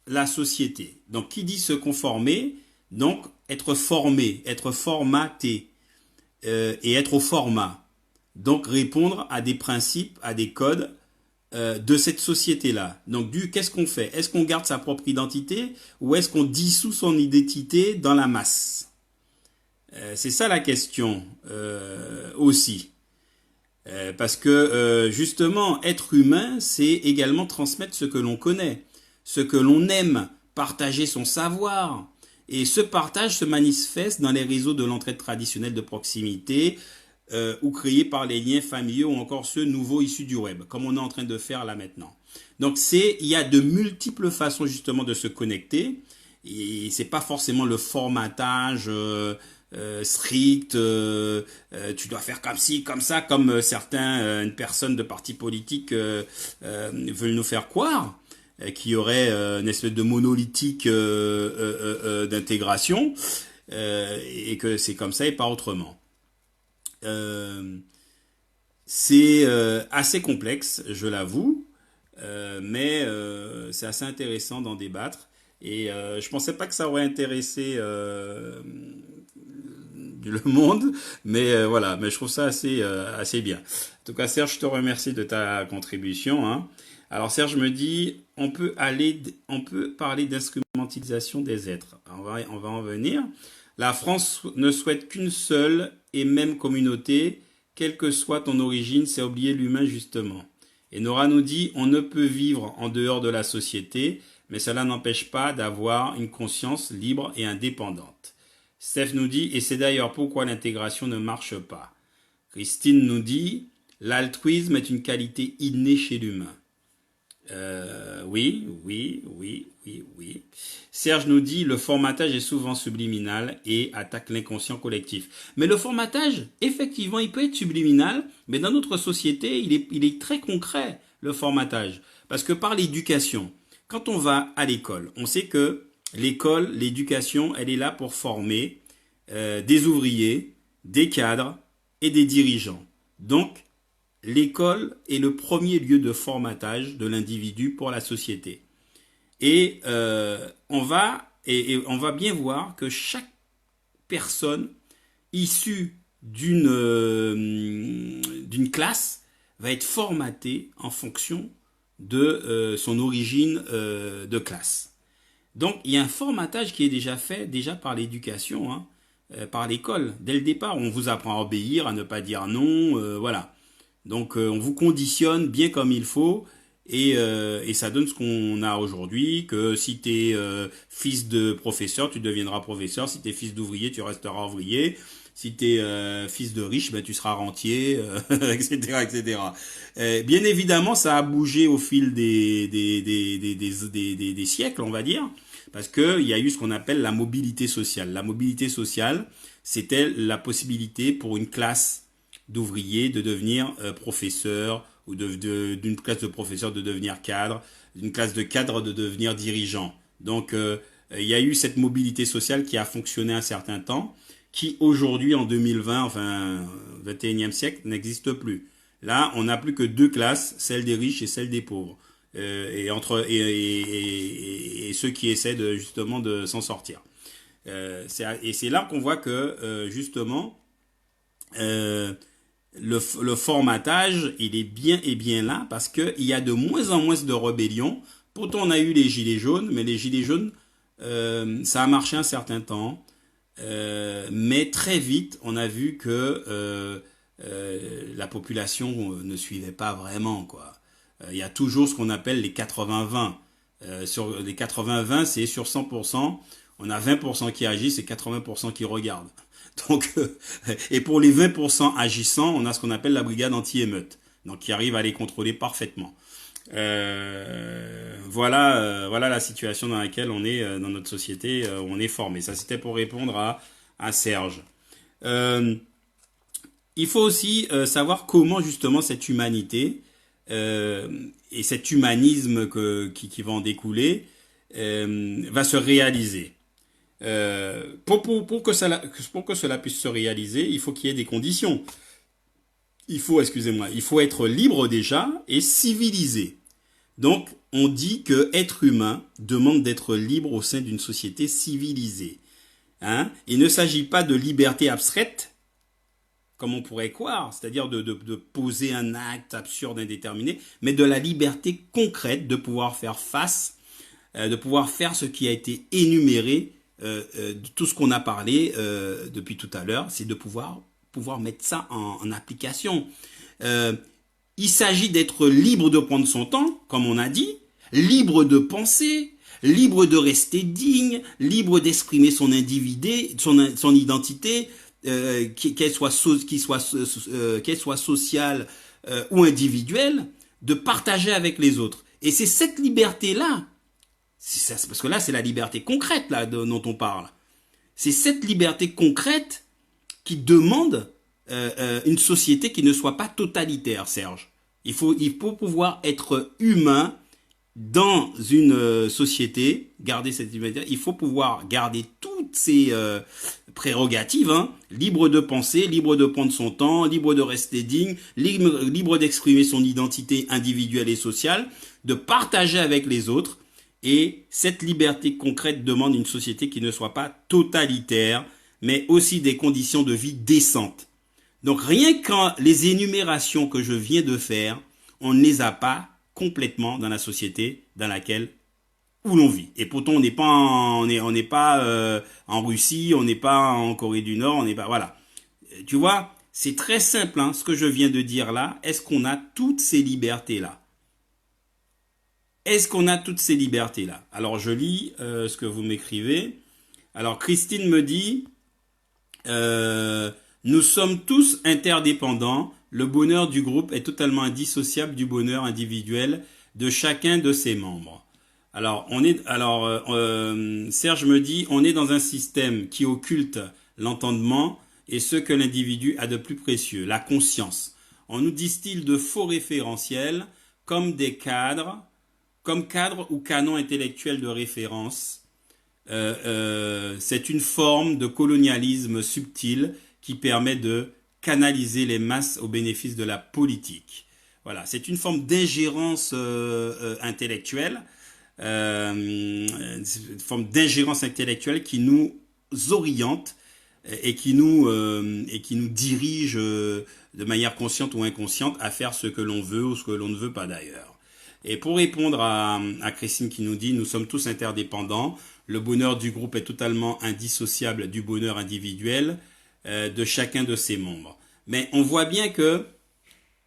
S1: la société. Donc, qui dit se conformer? Donc, être formé, être formaté et être au format. Donc, répondre à des principes, à des codes de cette société-là. Donc, qu'est-ce qu'on fait? Est-ce qu'on garde sa propre identité ou est-ce qu'on dissout son identité dans la masse? C'est ça la question aussi. Parce que justement, être humain, c'est également transmettre ce que l'on connaît, ce que l'on aime, partager son savoir. Et ce partage se manifeste dans les réseaux de l'entraide traditionnelle de proximité ou créés par les liens familiaux ou encore ceux nouveaux issus du web, comme on est en train de faire là maintenant. Donc il y a de multiples façons justement de se connecter. Et c'est pas forcément le formatage strict, tu dois faire comme ci, comme ça, comme certaines personnes de partis politiques veulent nous faire croire, qu'il y aurait une espèce de monolithique d'intégration, et que c'est comme ça et pas autrement. C'est assez complexe, je l'avoue, mais c'est assez intéressant d'en débattre. Et je pensais pas que ça aurait intéressé le monde, mais voilà, mais je trouve ça assez bien. En tout cas, Serge, je te remercie de ta contribution, hein. Alors Serge me dit, on peut parler d'instrumentalisation des êtres. On va en venir. La France ne souhaite qu'une seule et même communauté, quelle que soit ton origine, c'est oublier l'humain justement. Et Nora nous dit, on ne peut vivre en dehors de la société, mais cela n'empêche pas d'avoir une conscience libre et indépendante. Steph nous dit, et c'est d'ailleurs pourquoi l'intégration ne marche pas. Christine nous dit, l'altruisme est une qualité innée chez l'humain. Oui. Serge nous dit, le formatage est souvent subliminal et attaque l'inconscient collectif. Mais le formatage, effectivement, il peut être subliminal, mais dans notre société, il est très concret, le formatage. Parce que par l'éducation, quand on va à l'école, on sait que l'école, l'éducation, elle est là pour former des ouvriers, des cadres et des dirigeants. Donc, l'école est le premier lieu de formatage de l'individu pour la société. Et on va bien voir que chaque personne issue d'une classe va être formatée en fonction de son origine de classe. Donc, il y a un formatage qui est déjà fait par l'éducation, hein, par l'école. Dès le départ, on vous apprend à obéir, à ne pas dire non, voilà. Donc, on vous conditionne bien comme il faut et ça donne ce qu'on a aujourd'hui, que si tu es fils de professeur, tu deviendras professeur. Si tu es fils d'ouvrier, tu resteras ouvrier. Si tu es fils de riche, ben, tu seras rentier, etc., etc. Bien évidemment, ça a bougé au fil des siècles, on va dire, parce qu'il y a eu ce qu'on appelle la mobilité sociale. La mobilité sociale, c'était la possibilité pour une classe d'ouvriers de devenir professeur, ou d'une classe de professeur de devenir cadre, d'une classe de cadre de devenir dirigeant. Donc, il y a eu cette mobilité sociale qui a fonctionné un certain temps, qui aujourd'hui, en 2020, enfin 21e siècle, n'existe plus. Là, on n'a plus que deux classes, celle des riches et celle des pauvres. Et ceux qui essaient justement de s'en sortir. Et c'est là qu'on voit que justement le formatage, il est bien et bien là parce qu'il y a de moins en moins de rébellions. Pourtant, on a eu les gilets jaunes, mais les gilets jaunes Ça a marché un certain temps, mais très vite, on a vu que la population ne suivait pas vraiment, quoi. Il y a toujours ce qu'on appelle les 80-20. Sur les 80-20, c'est sur 100%, on a 20% qui agissent et 80% qui regardent. Donc, et pour les 20% agissants, on a ce qu'on appelle la brigade anti-émeute, donc qui arrive à les contrôler parfaitement. Voilà la situation dans laquelle on est dans notre société, où on est formé. Ça, c'était pour répondre à Serge. Euh, il faut aussi savoir comment justement cette humanité euh, et cet humanisme qui va en découler va se réaliser. Pour que cela puisse se réaliser, il faut qu'il y ait des conditions. Il faut être libre déjà et civilisé. Donc, on dit que être humain demande d'être libre au sein d'une société civilisée. Hein? Il ne s'agit pas de liberté abstraite, comme on pourrait croire, c'est-à-dire de poser un acte absurde indéterminé, mais de la liberté concrète de pouvoir faire face, de pouvoir faire ce qui a été énuméré, de tout ce qu'on a parlé depuis tout à l'heure, c'est de pouvoir mettre ça en application. Euh, il s'agit d'être libre de prendre son temps, comme on a dit, libre de penser, libre de rester digne, libre d'exprimer son individu, son identité, qu'elle soit sociale ou individuelle, de partager avec les autres. Et c'est cette liberté-là, parce que là, c'est la liberté concrète là, dont on parle. C'est cette liberté concrète qui demande une société qui ne soit pas totalitaire, Serge. Il faut pouvoir être humain dans une société, garder cette humanité. Il faut pouvoir garder toutes ces prérogatives, hein, libre de penser, libre de prendre son temps, libre de rester digne, libre d'exprimer son identité individuelle et sociale, de partager avec les autres. Et cette liberté concrète demande une société qui ne soit pas totalitaire, mais aussi des conditions de vie décentes. Donc rien qu'en les énumérations que je viens de faire, on ne les a pas complètement dans la société dans laquelle où l'on vit. Et pourtant on n'est pas en Russie, on n'est pas en Corée du Nord, on n'est pas voilà. Tu vois, c'est très simple hein, ce que je viens de dire là. Est-ce qu'on a toutes ces libertés là? Est-ce qu'on a toutes ces libertés là? Alors je lis ce que vous m'écrivez. Alors Christine me dit nous sommes tous interdépendants. Le bonheur du groupe est totalement indissociable du bonheur individuel de chacun de ses membres. Serge me dit, on est dans un système qui occulte l'entendement et ce que l'individu a de plus précieux, la conscience. On nous distille de faux référentiels comme des cadres, comme cadres ou canons intellectuels de référence. C'est une forme de colonialisme subtil qui permet de canaliser les masses au bénéfice de la politique. Voilà, c'est une forme d'ingérence intellectuelle, une forme d'ingérence intellectuelle qui nous oriente et qui nous dirige de manière consciente ou inconsciente à faire ce que l'on veut ou ce que l'on ne veut pas d'ailleurs. Et pour répondre à Christine qui nous dit « Nous sommes tous interdépendants, le bonheur du groupe est totalement indissociable du bonheur individuel de chacun de ses membres. » Mais on voit bien que,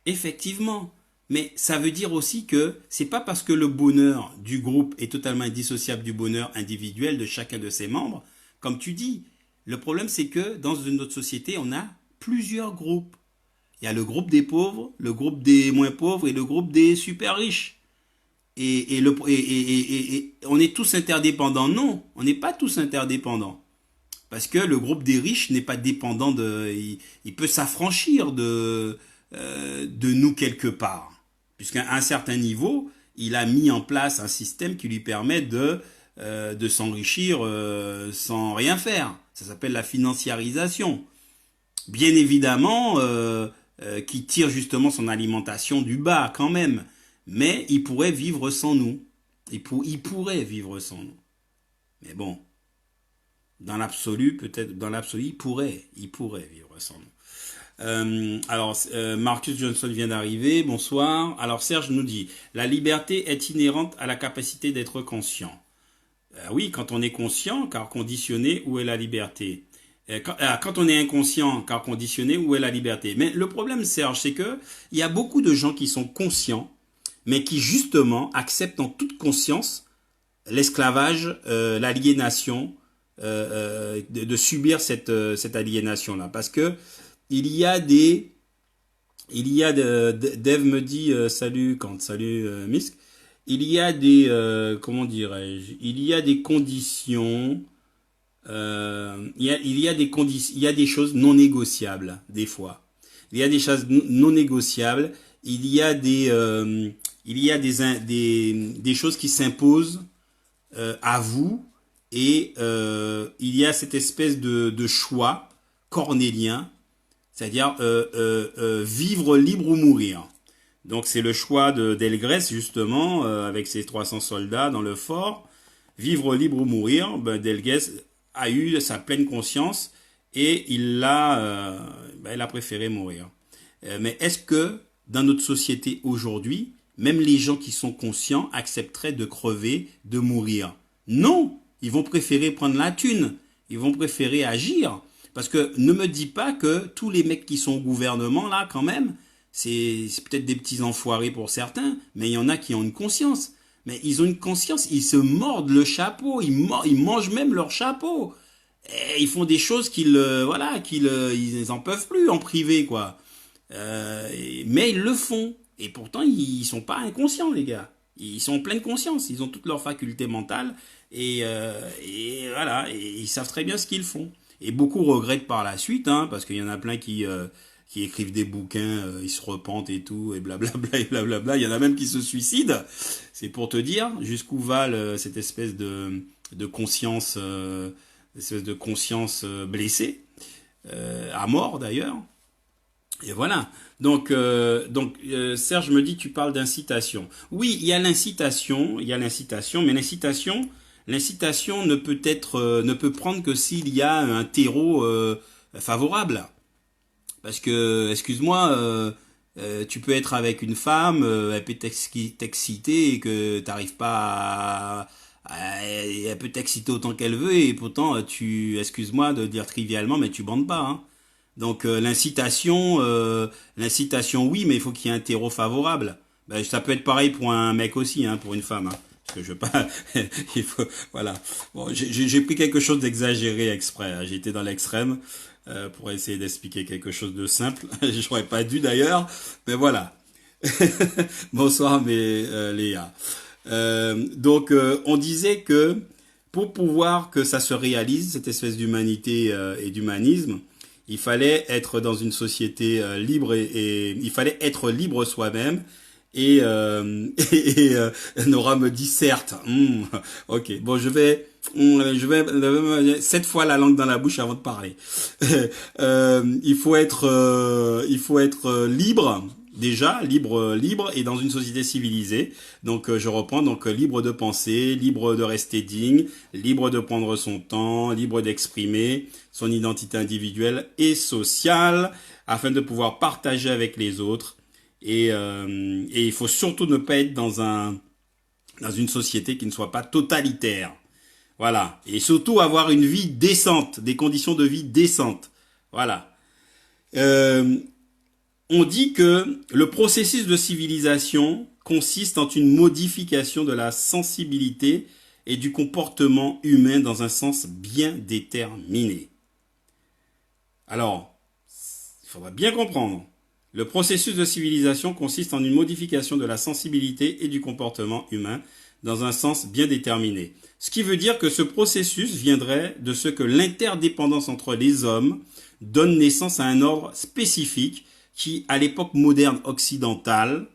S1: effectivement, mais ça veut dire aussi que c'est pas parce que le bonheur du groupe est totalement indissociable du bonheur individuel de chacun de ses membres, comme tu dis. Le problème, c'est que dans une autre société, on a plusieurs groupes. Il y a le groupe des pauvres, le groupe des moins pauvres et le groupe des super riches. Et on est tous interdépendants. Non, on n'est pas tous interdépendants. Parce que le groupe des riches n'est pas dépendant de... Il peut s'affranchir de nous quelque part. Puisqu'à un certain niveau, il a mis en place un système qui lui permet de s'enrichir sans rien faire. Ça s'appelle la financiarisation. Bien évidemment, qui tire justement son alimentation du bas quand même. Mais il pourrait vivre sans nous. Il pourrait vivre sans nous. Mais bon, dans l'absolu, peut-être, dans l'absolu, il pourrait vivre sans nous. Marcus Johnson vient d'arriver. Bonsoir. Alors, Serge nous dit, la liberté est inhérente à la capacité d'être conscient. Oui, quand on est conscient, car conditionné, où est la liberté? Quand on est inconscient, car conditionné, où est la liberté? Mais le problème, Serge, c'est que il y a beaucoup de gens qui sont conscients, mais qui justement acceptent en toute conscience l'esclavage, l'aliénation, de subir cette aliénation-là. Parce que il y a des... Dave me dit salut Kant, salut Misk. Il y a des... comment dirais-je? Il y a des conditions... il y a des conditions, il y a des choses non négociables, des fois. Il y a des choses non négociables. Il y a des choses qui s'imposent à vous et il y a cette espèce de choix cornélien, c'est-à-dire vivre libre ou mourir. Donc c'est le choix d'Elgrès justement avec ses 300 soldats dans le fort. Vivre libre ou mourir, ben, Delguez a eu sa pleine conscience et il a préféré mourir. Mais est-ce que dans notre société aujourd'hui, même les gens qui sont conscients accepteraient de crever, de mourir? Non, ils vont préférer prendre la thune, ils vont préférer agir. Parce que ne me dis pas que tous les mecs qui sont au gouvernement, là, quand même, c'est peut-être des petits enfoirés pour certains, mais il y en a qui ont une conscience. Mais ils ont une conscience, ils se mordent le chapeau, ils mangent même leur chapeau. Et ils font des choses ils en peuvent plus en privé, quoi. Mais ils le font. Et pourtant, ils sont pas inconscients, les gars. Ils sont en pleine conscience, ils ont toutes leurs facultés mentales et voilà, et ils savent très bien ce qu'ils font. Et beaucoup regrettent par la suite, hein, parce qu'il y en a plein qui écrivent des bouquins, ils se repentent et tout, et blablabla, et blablabla. Il y en a même qui se suicident. C'est pour te dire jusqu'où va cette espèce de conscience, blessée, à mort d'ailleurs. Et voilà. Serge me dit, tu parles d'incitation. Oui, il y a l'incitation, mais l'incitation ne peut prendre que s'il y a un terreau favorable. Parce que, excuse-moi, tu peux être avec une femme, elle peut t'exciter et que t'arrives pas elle peut t'exciter autant qu'elle veut et pourtant excuse-moi de dire trivialement, mais tu bandes pas, hein. Donc l'incitation oui, mais il faut qu'il y ait un terreau favorable. Ben, ça peut être pareil pour un mec aussi, hein, pour une femme, hein. Parce que je veux pas, il faut, voilà. Bon, j'ai pris quelque chose d'exagéré exprès, hein. J'ai été dans l'extrême pour essayer d'expliquer quelque chose de simple. J'aurais pas dû d'ailleurs, mais voilà. Bonsoir, Léa. On disait que pour pouvoir que ça se réalise, cette espèce d'humanité et d'humanisme, il fallait être dans une société libre et il fallait être libre soi-même. Nora me dit certes. Ok, bon, je vais 7 fois la langue dans la bouche avant de parler. Il faut être libre. Déjà, libre et dans une société civilisée. Donc, je reprends, donc libre de penser, libre de rester digne, libre de prendre son temps, libre d'exprimer son identité individuelle et sociale afin de pouvoir partager avec les autres. Et il faut surtout ne pas être dans une société qui ne soit pas totalitaire. Voilà. Et surtout avoir une vie décente, des conditions de vie décentes. Voilà. On dit que le processus de civilisation consiste en une modification de la sensibilité et du comportement humain dans un sens bien déterminé. Alors, il faudra bien comprendre. Le processus de civilisation consiste en une modification de la sensibilité et du comportement humain dans un sens bien déterminé. Ce qui veut dire que ce processus viendrait de ce que l'interdépendance entre les hommes donne naissance à un ordre spécifique qui, à l'époque moderne occidentale,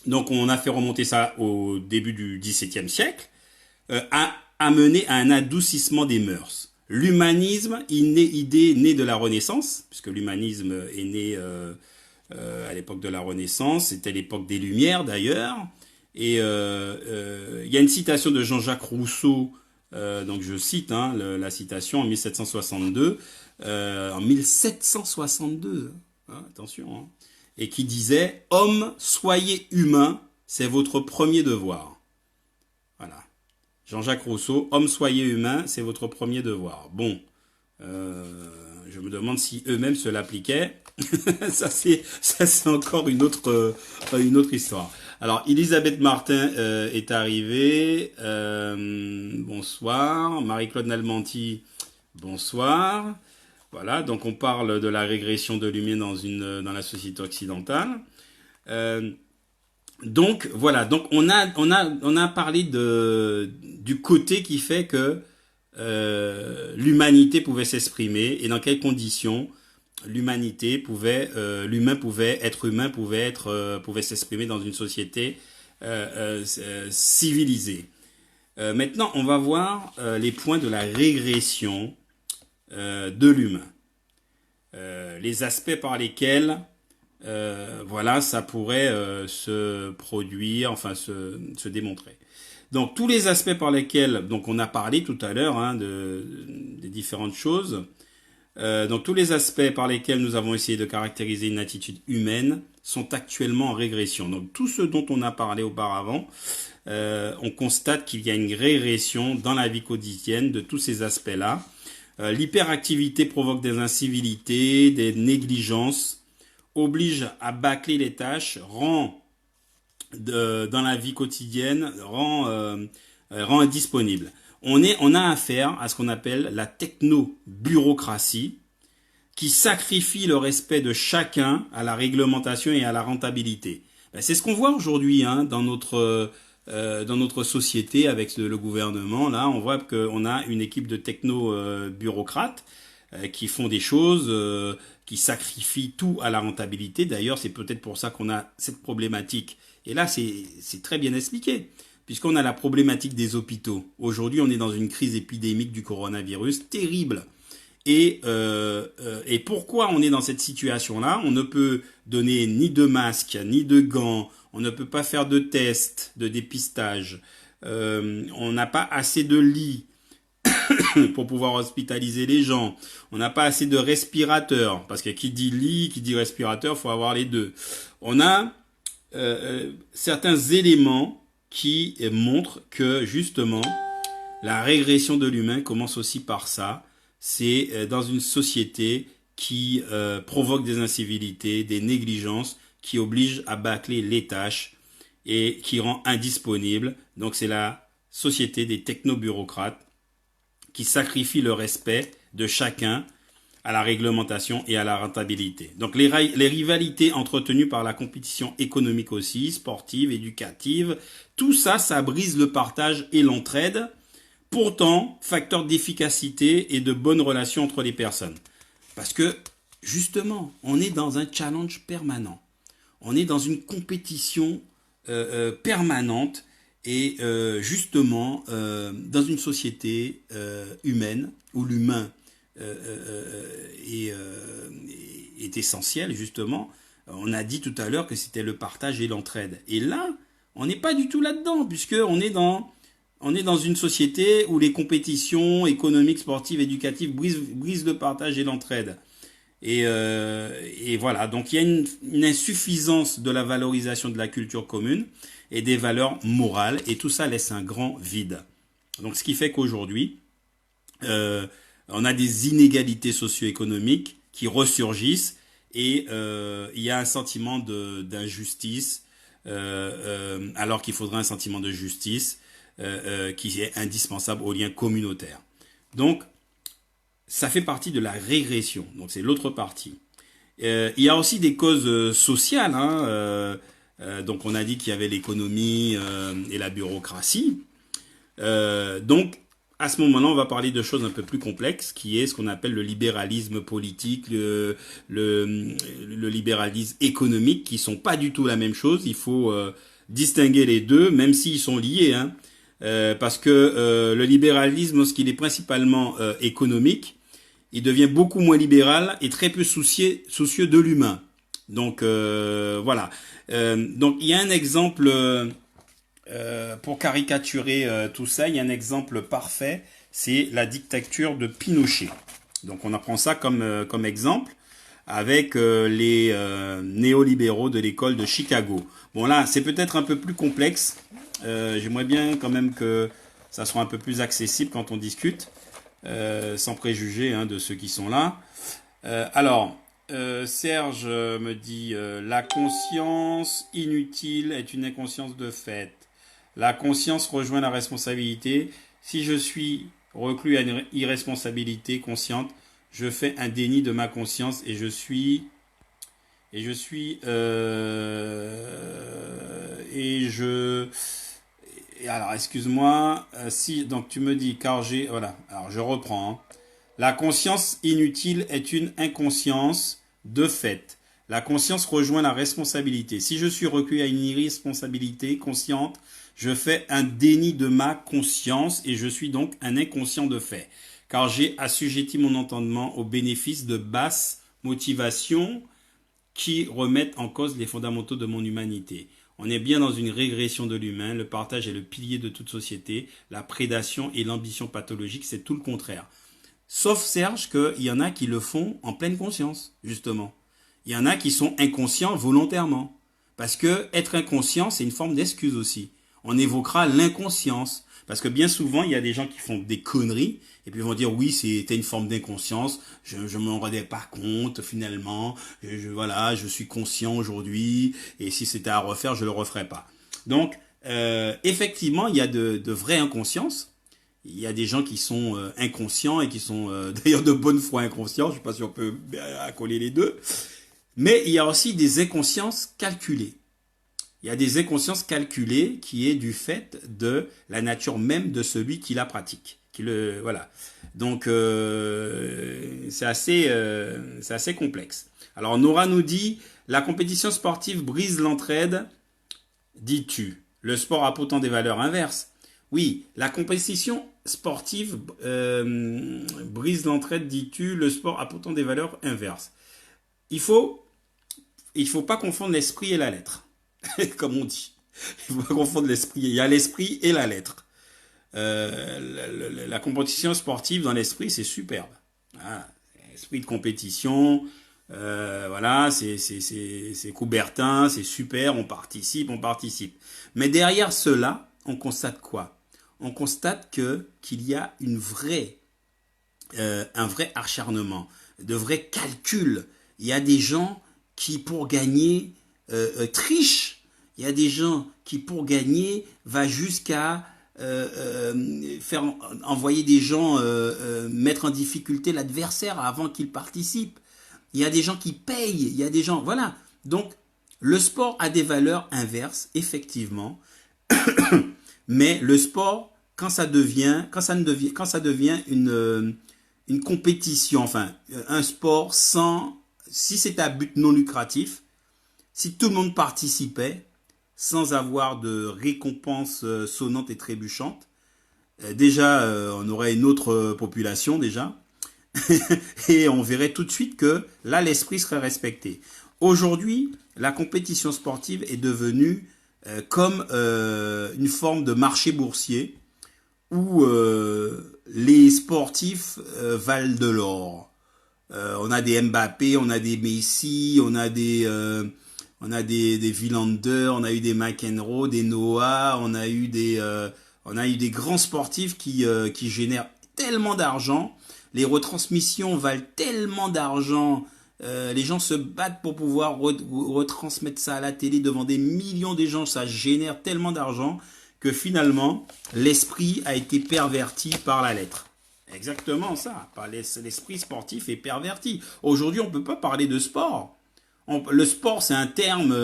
S1: donc on a fait remonter ça au début du XVIIe siècle, a mené à un adoucissement des mœurs. L'humanisme, idée née de la Renaissance, puisque l'humanisme est né à l'époque de la Renaissance, c'était l'époque des Lumières d'ailleurs, et il y a une citation de Jean-Jacques Rousseau, donc je cite la citation en 1762, en 1762, attention, hein, et qui disait « Homme, soyez humain, c'est votre premier devoir ». Voilà. Jean-Jacques Rousseau, homme soyez humain, c'est votre premier devoir. Bon, je me demande si eux-mêmes se l'appliquaient. ça c'est encore une autre histoire. Alors Elisabeth Martin est arrivée. Bonsoir. Marie-Claude Nalmanti, bonsoir. Voilà, donc on parle de la régression de l'humain dans la société occidentale. Donc voilà, donc on a parlé du côté qui fait que l'humanité pouvait s'exprimer et dans quelles conditions l'humain pouvait s'exprimer dans une société civilisée. Maintenant, on va voir les points de la régression de l'humain, les aspects par lesquels voilà, ça pourrait se produire, enfin se démontrer. Donc tous les aspects par lesquels, donc on a parlé tout à l'heure hein, des différentes choses. Donc tous les aspects par lesquels nous avons essayé de caractériser une attitude humaine sont actuellement en régression. Donc tout ce dont on a parlé auparavant, on constate qu'il y a une régression dans la vie quotidienne de tous ces aspects-là. L'hyperactivité provoque des incivilités, des négligences, oblige à bâcler les tâches, rend dans la vie quotidienne, rend indisponible. On a affaire à ce qu'on appelle la techno-bureaucratie, qui sacrifie le respect de chacun à la réglementation et à la rentabilité. Ben, c'est ce qu'on voit aujourd'hui hein, dans notre société avec le gouvernement. Là, on voit qu'on a une équipe de techno-bureaucrates qui font des choses, qui sacrifient tout à la rentabilité. D'ailleurs, c'est peut-être pour ça qu'on a cette problématique. Et là, c'est très bien expliqué, puisqu'on a la problématique des hôpitaux. Aujourd'hui, on est dans une crise épidémique du coronavirus terrible. Et pourquoi on est dans cette situation-là? On ne peut donner ni de masques, ni de gants, on ne peut pas faire de tests, de dépistage, on n'a pas assez de lits pour pouvoir hospitaliser les gens, on n'a pas assez de respirateurs, parce que qui dit lit, qui dit respirateur, faut avoir les deux. On a certains éléments qui montrent que justement la régression de l'humain commence aussi par ça. C'est dans une société qui provoque des incivilités, des négligences, qui oblige à bâcler les tâches et qui rend indisponible. Donc c'est la société des technobureaucrates qui sacrifie le respect de chacun à la réglementation et à la rentabilité. Donc les rivalités entretenues par la compétition économique aussi, sportive, éducative, tout ça, ça brise le partage et l'entraide. Pourtant, facteur d'efficacité et de bonnes relations entre les personnes. Parce que, justement, on est dans un challenge permanent. On est dans une compétition permanente et justement, dans une société humaine où l'humain est essentiel, justement. On a dit tout à l'heure que c'était le partage et l'entraide. Et là, on n'est pas du tout là-dedans, puisqu'on est dans une société où les compétitions économiques, sportives, éducatives brisent le partage et l'entraide. Et voilà, donc il y a une insuffisance de la valorisation de la culture commune et des valeurs morales, et tout ça laisse un grand vide. Donc ce qui fait qu'aujourd'hui, on a des inégalités socio-économiques qui ressurgissent, et il y a un sentiment d'injustice, alors qu'il faudrait un sentiment de justice qui est indispensable au lien communautaire. Donc, ça fait partie de la régression. Donc, c'est l'autre partie. Il y a aussi des causes sociales. Donc, on a dit qu'il y avait l'économie et la bureaucratie. Donc, à ce moment-là, on va parler de choses un peu plus complexes, qui est ce qu'on appelle le libéralisme politique, le libéralisme économique, qui sont pas du tout la même chose. Il faut distinguer les deux, même s'ils sont liés, hein. Parce que le libéralisme, lorsqu'il est principalement économique, il devient beaucoup moins libéral et très peu soucieux de l'humain. Donc voilà. Donc il y a un exemple pour caricaturer tout ça. Il y a un exemple parfait, c'est la dictature de Pinochet. Donc on apprend ça comme exemple avec les néolibéraux de l'école de Chicago. Bon là, c'est peut-être un peu plus complexe. J'aimerais bien quand même que Ça sera un peu plus accessible quand on discute, sans préjuger hein, de ceux qui sont là. Serge me dit la conscience inutile est une inconscience de fait. La conscience rejoint la responsabilité. Si je suis reclus à une irresponsabilité consciente, je fais un déni de ma conscience et je suis et je alors excuse-moi si donc tu me dis car j'ai voilà alors je reprends hein. La conscience inutile est une inconscience de fait. La conscience rejoint la responsabilité. Si je suis reclus à une irresponsabilité consciente, je fais un déni de ma conscience et je suis donc un inconscient de fait. Car j'ai assujetti mon entendement au bénéfice de basses motivations qui remettent en cause les fondamentaux de mon humanité. On est bien dans une régression de l'humain. Le partage est le pilier de toute société. La prédation et l'ambition pathologique, c'est tout le contraire. Sauf Serge qu'il y en a qui le font en pleine conscience, justement. Il y en a qui sont inconscients volontairement. Parce que être inconscient, c'est une forme d'excuse aussi. On évoquera l'inconscience. Parce que bien souvent, il y a des gens qui font des conneries et puis ils vont dire oui, c'était une forme d'inconscience. Je ne m'en rendais pas compte finalement. Voilà, je suis conscient aujourd'hui et si c'était à refaire, je le referais pas. Donc, effectivement, il y a de vraies inconsciences. Il y a des gens qui sont inconscients et qui sont d'ailleurs de bonne foi inconscients. Je ne sais pas si on peut accoler les deux. Mais il y a aussi des inconsciences calculées. Il y a des inconsciences calculées qui est du fait de la nature même de celui qui la pratique. Voilà. Donc c'est assez complexe. Alors Nora nous dit la compétition sportive brise l'entraide, dis-tu. Le sport a pourtant des valeurs inverses. Oui, la compétition sportive brise l'entraide, dis-tu. Le sport a pourtant des valeurs inverses. Il faut pas confondre l'esprit et la lettre. Comme on dit. Il ne faut pas confondre l'esprit. Il y a l'esprit et la lettre. La compétition sportive dans l'esprit, c'est superbe. Ah, esprit de compétition, voilà, c'est Coubertin, c'est super, on participe. Mais derrière cela, on constate quoi? On constate qu'il y a un vrai acharnement, de vrais calculs. Il y a des gens qui, pour gagner, trichent. Il y a des gens qui, pour gagner, va jusqu'à faire envoyer des gens mettre en difficulté l'adversaire avant qu'il participe. Il y a des gens qui payent. Il y a des gens, voilà. Donc, le sport a des valeurs inverses, effectivement. Mais le sport, quand ça devient une compétition, enfin, un sport si c'est à but non lucratif, si tout le monde participait, sans avoir de récompense sonnante et trébuchante, déjà, on aurait une autre population, déjà, et on verrait tout de suite que là, l'esprit serait respecté. Aujourd'hui, la compétition sportive est devenue comme une forme de marché boursier où les sportifs valent de l'or. On a des Mbappé, on a des Messi, on a des Villander, on a eu des McEnroe, des Noah, on a eu des grands sportifs qui génèrent tellement d'argent, les retransmissions valent tellement d'argent, les gens se battent pour pouvoir retransmettre ça à la télé devant des millions de gens, ça génère tellement d'argent que finalement l'esprit a été perverti par la lettre. Exactement ça, l'esprit sportif est perverti. Aujourd'hui, on ne peut pas parler de sport. Le sport, c'est un terme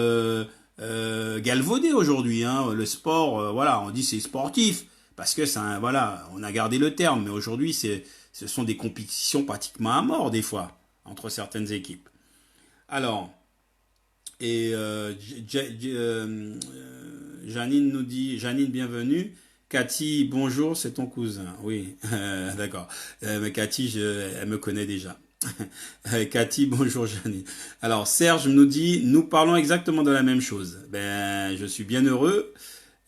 S1: galvaudé aujourd'hui. Hein. Le sport, voilà, on dit c'est sportif parce que voilà, on a gardé le terme. Mais aujourd'hui, ce sont des compétitions pratiquement à mort des fois entre certaines équipes. Alors, et Janine nous dit, Janine, bienvenue. Cathy, bonjour, c'est ton cousin. Oui, d'accord. Mais Cathy, elle me connaît déjà. Cathy, bonjour Janine. Alors Serge nous dit, nous parlons exactement de la même chose. Ben, je suis bien heureux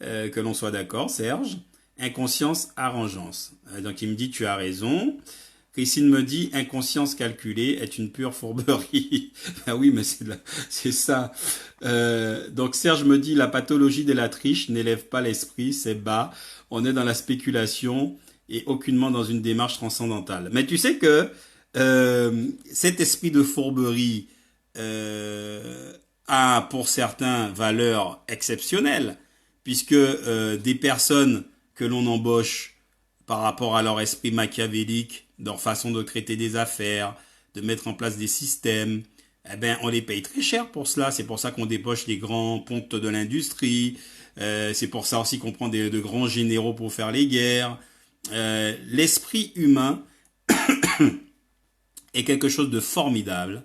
S1: que l'on soit d'accord, Serge. Inconscience, arrangeance. Donc il me dit, tu as raison. Christine me dit, inconscience calculée est une pure fourberie. Ah oui, mais c'est ça. Donc Serge me dit, la pathologie de la triche n'élève pas l'esprit, c'est bas. On est dans la spéculation et aucunement dans une démarche transcendantale. Mais tu sais que cet esprit de fourberie a pour certains valeur exceptionnelle, puisque des personnes que l'on embauche par rapport à leur esprit machiavélique, leur façon de traiter des affaires, de mettre en place des systèmes, eh ben, on les paye très cher pour cela. C'est pour ça qu'on débauche les grands pontes de l'industrie. C'est pour ça aussi qu'on prend de grands généraux pour faire les guerres. L'esprit humain est quelque chose de formidable,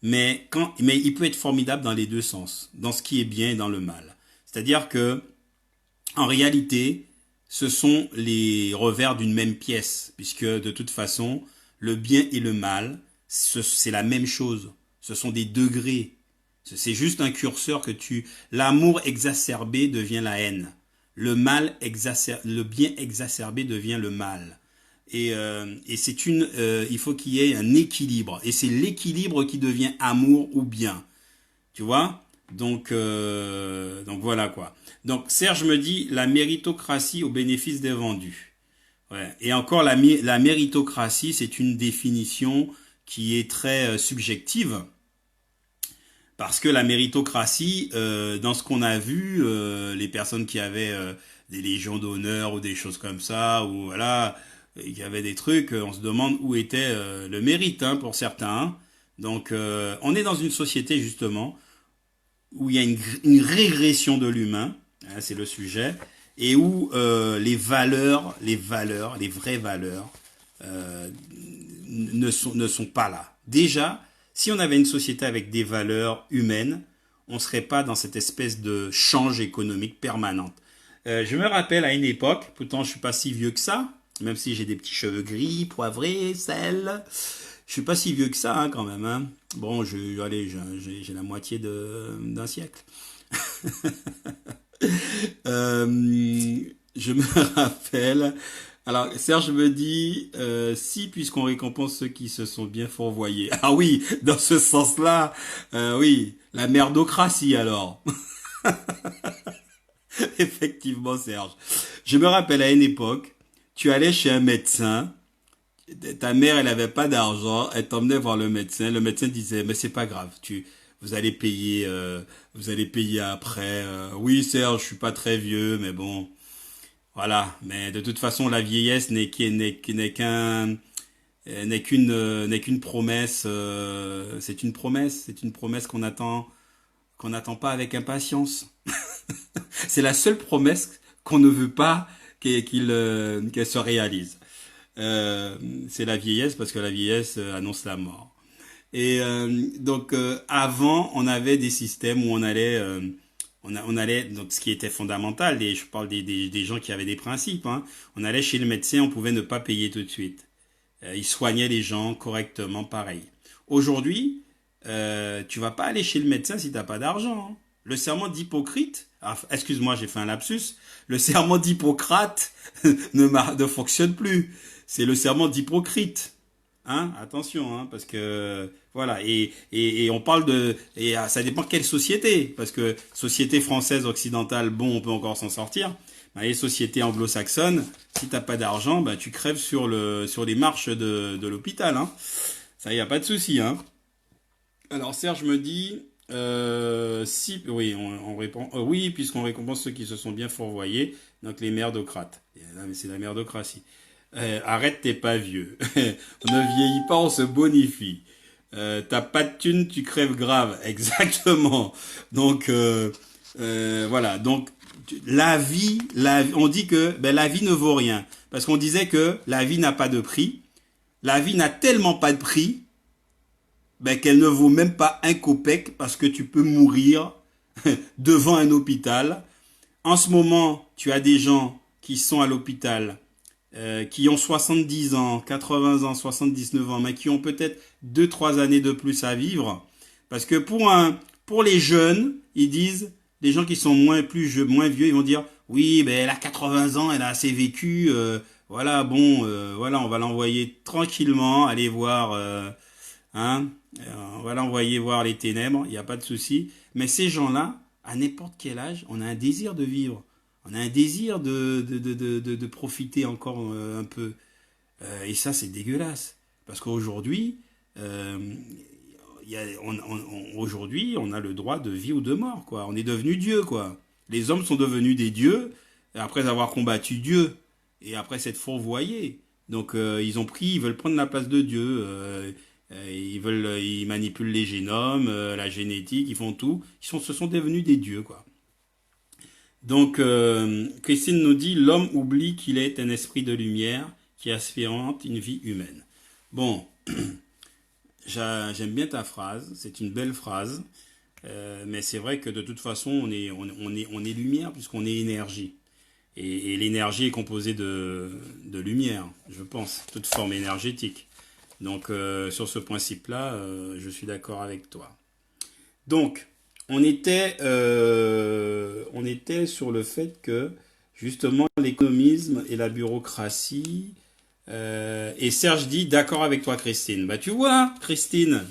S1: mais il peut être formidable dans les deux sens, dans ce qui est bien et dans le mal. C'est-à-dire que, en réalité, ce sont les revers d'une même pièce, puisque de toute façon, le bien et le mal, c'est la même chose. Ce sont des degrés. C'est juste un curseur que l'amour exacerbé devient la haine. Le bien exacerbé devient le mal. Et il faut qu'il y ait un équilibre. Et c'est l'équilibre qui devient amour ou bien. Tu vois? Donc voilà quoi. Donc Serge me dit la méritocratie au bénéfice des vendus. Ouais. Et encore la méritocratie, c'est une définition qui est très subjective. Parce que la méritocratie, dans ce qu'on a vu, les personnes qui avaient des légions d'honneur ou des choses comme ça, ou voilà, il y avait des trucs, on se demande où était le mérite hein, pour certains. Donc on est dans une société justement où il y a une régression de l'humain, hein, c'est le sujet, et où les vraies valeurs ne sont pas là. Déjà, si on avait une société avec des valeurs humaines, on ne serait pas dans cette espèce de change économique permanente. Je me rappelle à une époque, pourtant je suis pas si vieux que ça, même si j'ai des petits cheveux gris, poivrés, sel, je suis pas si vieux que ça hein, quand même. Hein. Bon, j'ai la moitié d'un siècle. Je me rappelle. Alors, Serge me dit, si, puisqu'on récompense ceux qui se sont bien fourvoyés. Ah oui, dans ce sens-là, oui, la merdocratie alors. Effectivement, Serge. Je me rappelle à une époque, tu allais chez un médecin, ta mère, elle avait pas d'argent, elle t'emmenait voir le médecin disait, mais c'est pas grave, vous allez payer après. Oui, Serge, je suis pas très vieux, mais bon. Voilà, mais de toute façon, la vieillesse n'est qu'une promesse. C'est une promesse qu'on n'attend pas avec impatience. C'est la seule promesse qu'on ne veut pas qu'elle se réalise. C'est la vieillesse parce que la vieillesse annonce la mort. Et avant, on avait des systèmes où on allait, donc ce qui était fondamental, et je parle des gens qui avaient des principes, hein, on allait chez le médecin, on pouvait ne pas payer tout de suite. Ils soignaient les gens correctement, pareil. Aujourd'hui, tu vas pas aller chez le médecin si t'as pas d'argent. Hein. Le serment d'Hippocrate, excuse-moi, j'ai fait un lapsus, le serment d'Hippocrate ne fonctionne plus. C'est le serment d'Hippocrate. Hein, attention, hein, parce que voilà, et on parle ça dépend quelle société, parce que société française occidentale, bon, on peut encore s'en sortir, mais les sociétés anglo-saxonnes, si t'as pas d'argent, bah tu crèves sur les marches de l'hôpital, hein. Ça y a pas de souci, hein. Alors Serge me dit, si, oui, on répond, oui, puisqu'on récompense ceux qui se sont bien fourvoyés, donc les merdocrates. Là, mais c'est la merdocratie. Arrête, t'es pas vieux. On ne vieillit pas, on se bonifie. T'as pas de thune, tu crèves grave. Exactement. Donc voilà. Donc on dit que la vie ne vaut rien parce qu'on disait que la vie n'a pas de prix. La vie n'a tellement pas de prix qu'elle ne vaut même pas un copec parce que tu peux mourir devant un hôpital. En ce moment, tu as des gens qui sont à l'hôpital. Qui ont 70 ans, 80 ans, 79 ans, mais qui ont peut-être 2-3 années de plus à vivre. Parce que pour les jeunes, ils disent, les gens qui sont moins vieux, ils vont dire, oui, elle a 80 ans, elle a assez vécu, voilà, bon, voilà, on va l'envoyer tranquillement, aller voir, hein, on va l'envoyer voir les ténèbres, il n'y a pas de souci. Mais ces gens-là, à n'importe quel âge, on a un désir de vivre. On a un désir de profiter encore un peu. Et ça, c'est dégueulasse. Parce qu'aujourd'hui, euh, aujourd'hui, on a le droit de vie ou de mort, quoi. On est devenu Dieu, quoi. Les hommes sont devenus des dieux après avoir combattu Dieu et après s'être fourvoyés. Donc ils veulent prendre la place de Dieu. Ils manipulent les génomes, la génétique, ils font tout. Se sont devenus des dieux, quoi. Donc Christine nous dit l'homme oublie qu'il est un esprit de lumière qui aspirante une vie humaine. Bon, j'aime bien ta phrase, c'est une belle phrase, mais c'est vrai que de toute façon, on est lumière puisqu'on est énergie. Et l'énergie est composée de lumière, je pense, toute forme énergétique. Donc sur ce principe-là, je suis d'accord avec toi. Donc, on était sur le fait que justement l'économisme et la bureaucratie. Et Serge dit d'accord avec toi, Christine. Bah tu vois, Christine,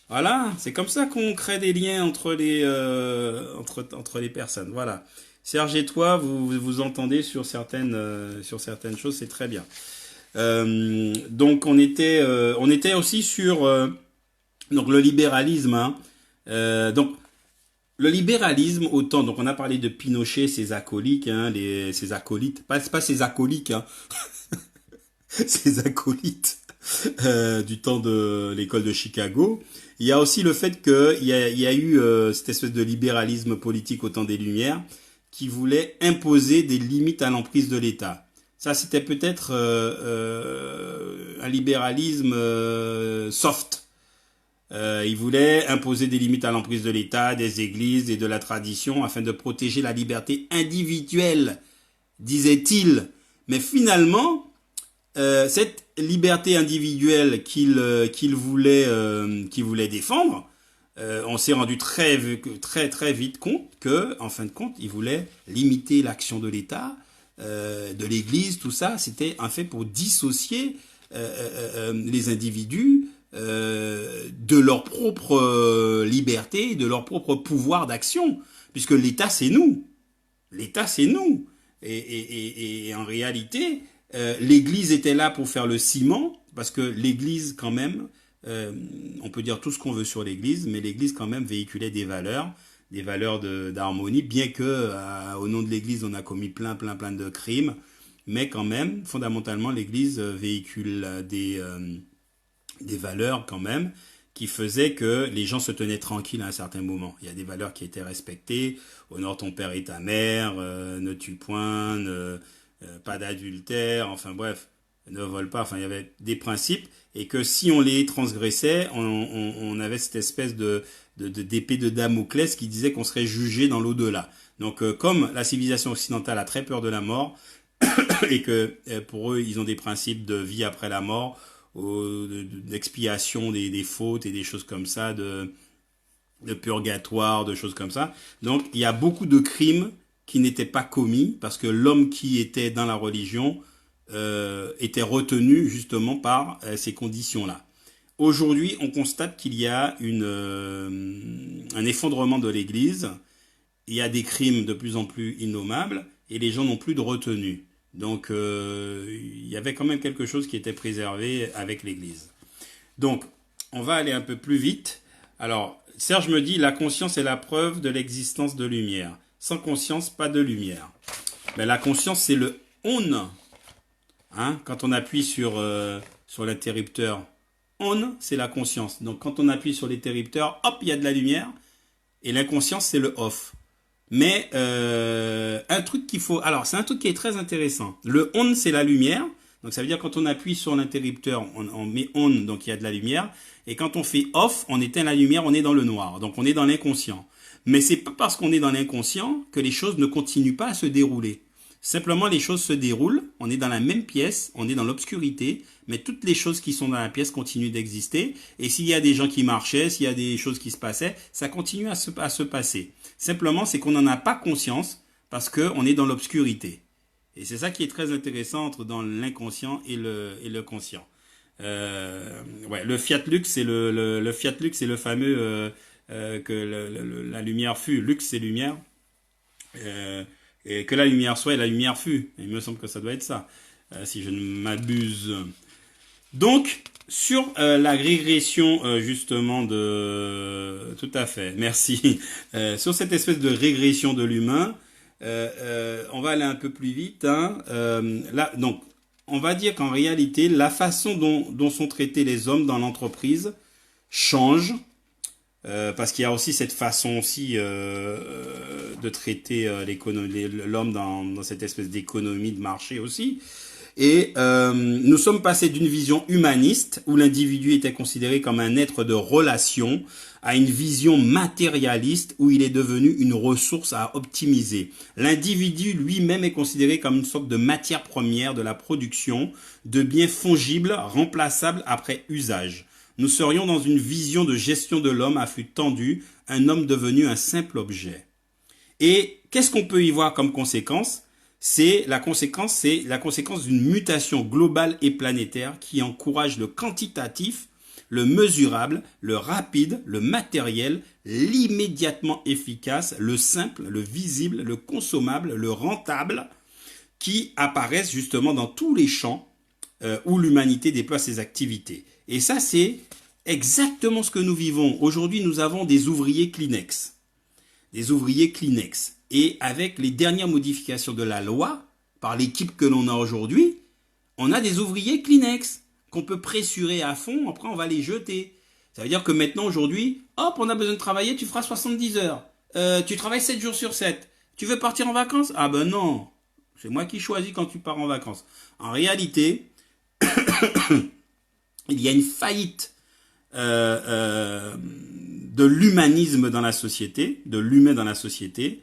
S1: voilà, c'est comme ça qu'on crée des liens entre les personnes. Voilà. Serge et toi, vous entendez sur certaines choses, c'est très bien. Donc on était aussi sur donc le libéralisme. Hein. Donc le libéralisme, autant, donc on a parlé de Pinochet, ses acolytes, hein, ses acolytes, pas ses acolytes, hein, ses acolytes du temps de l'école de Chicago. Il y a aussi le fait qu'il y a eu cette espèce de libéralisme politique au temps des Lumières qui voulait imposer des limites à l'emprise de l'État. Ça, c'était peut-être un libéralisme soft. Il voulait imposer des limites à l'emprise de l'État, des églises et de la tradition afin de protéger la liberté individuelle, disait-il. Mais finalement, cette liberté individuelle qu'il voulait défendre, on s'est rendu très vite compte que, en fin de compte, il voulait limiter l'action de l'État, de l'Église, tout ça. C'était un fait pour dissocier les individus de leur propre liberté, de leur propre pouvoir d'action, puisque l'État c'est nous, l'État c'est nous, et en réalité l'Église était là pour faire le ciment, parce que l'Église quand même, on peut dire tout ce qu'on veut sur l'Église, mais l'Église quand même véhiculait des valeurs d'harmonie, bien que au nom de l'Église on a commis plein de crimes, mais quand même fondamentalement l'Église véhicule des valeurs quand même qui faisaient que les gens se tenaient tranquilles à un certain moment. Il y a des valeurs qui étaient respectées. Honore ton père et ta mère, ne tue point, pas d'adultère, enfin bref, ne vole pas. Enfin, il y avait des principes et que si on les transgressait, on avait cette espèce d'épée de Damoclès qui disait qu'on serait jugé dans l'au-delà. Donc, comme la civilisation occidentale a très peur de la mort et que pour eux, ils ont des principes de vie après la mort, d'expiation des fautes et des choses comme ça, de purgatoire, de choses comme ça. Donc il y a beaucoup de crimes qui n'étaient pas commis parce que l'homme qui était dans la religion était retenu justement par ces conditions-là. Aujourd'hui, on constate qu'il y a un effondrement de l'Église. Il y a des crimes de plus en plus innommables et les gens n'ont plus de retenue. Donc, il y avait quand même quelque chose qui était préservé avec l'Église. Donc, on va aller un peu plus vite. Alors, Serge me dit, la conscience est la preuve de l'existence de lumière. Sans conscience, pas de lumière. Mais la conscience, c'est le on. Hein? Quand on appuie sur l'interrupteur, on, c'est la conscience. Donc, quand on appuie sur l'interrupteur, hop, il y a de la lumière. Et l'inconscience, c'est le off. Mais un truc qu'il faut... Alors, c'est un truc qui est très intéressant. Le on, c'est la lumière. Donc, ça veut dire quand on appuie sur l'interrupteur, on met on, donc il y a de la lumière. Et quand on fait off, on éteint la lumière, on est dans le noir. Donc, on est dans l'inconscient. Mais c'est pas parce qu'on est dans l'inconscient que les choses ne continuent pas à se dérouler. Simplement, les choses se déroulent. On est dans la même pièce, on est dans l'obscurité. Mais toutes les choses qui sont dans la pièce continuent d'exister. Et s'il y a des gens qui marchaient, s'il y a des choses qui se passaient, ça continue à se passer. Simplement, c'est qu'on n'en a pas conscience parce qu'on est dans l'obscurité. Et c'est ça qui est très intéressant entre dans l'inconscient et le conscient. Ouais, le Fiat Lux, c'est le Fiat Lux, c'est le fameux que la lumière fut. Lux, c'est lumière. Et que la lumière soit et la lumière fut. Il me semble que ça doit être ça, si je ne m'abuse. Donc, sur la régression justement de... Tout à fait, merci. Sur cette espèce de régression de l'humain, on va aller un peu plus vite. Hein. Là, donc, on va dire qu'en réalité, la façon dont sont traités les hommes dans l'entreprise change. Parce qu'il y a aussi cette façon aussi de traiter l'homme dans cette espèce d'économie de marché aussi. Et nous sommes passés d'une vision humaniste où l'individu était considéré comme un être de relation à une vision matérialiste où il est devenu une ressource à optimiser. L'individu lui-même est considéré comme une sorte de matière première de la production de biens fongibles, remplaçables après usage. Nous serions dans une vision de gestion de l'homme à flux tendu, un homme devenu un simple objet. Et qu'est-ce qu'on peut y voir comme conséquence ? C'est la conséquence d'une mutation globale et planétaire qui encourage le quantitatif, le mesurable, le rapide, le matériel, l'immédiatement efficace, le simple, le visible, le consommable, le rentable, qui apparaissent justement dans tous les champs où l'humanité déploie ses activités. Et ça, c'est exactement ce que nous vivons. Aujourd'hui, nous avons des ouvriers Kleenex. Des ouvriers Kleenex. Et avec les dernières modifications de la loi, par l'équipe que l'on a aujourd'hui, on a des ouvriers Kleenex qu'on peut pressurer à fond, après on va les jeter. Ça veut dire que maintenant, aujourd'hui, hop, on a besoin de travailler, tu feras 70 heures. Tu travailles 7 jours sur 7. Tu veux partir en vacances? Ah ben non, c'est moi qui choisis quand tu pars en vacances. En réalité, il y a une faillite de l'humanisme dans la société, de l'humain dans la société,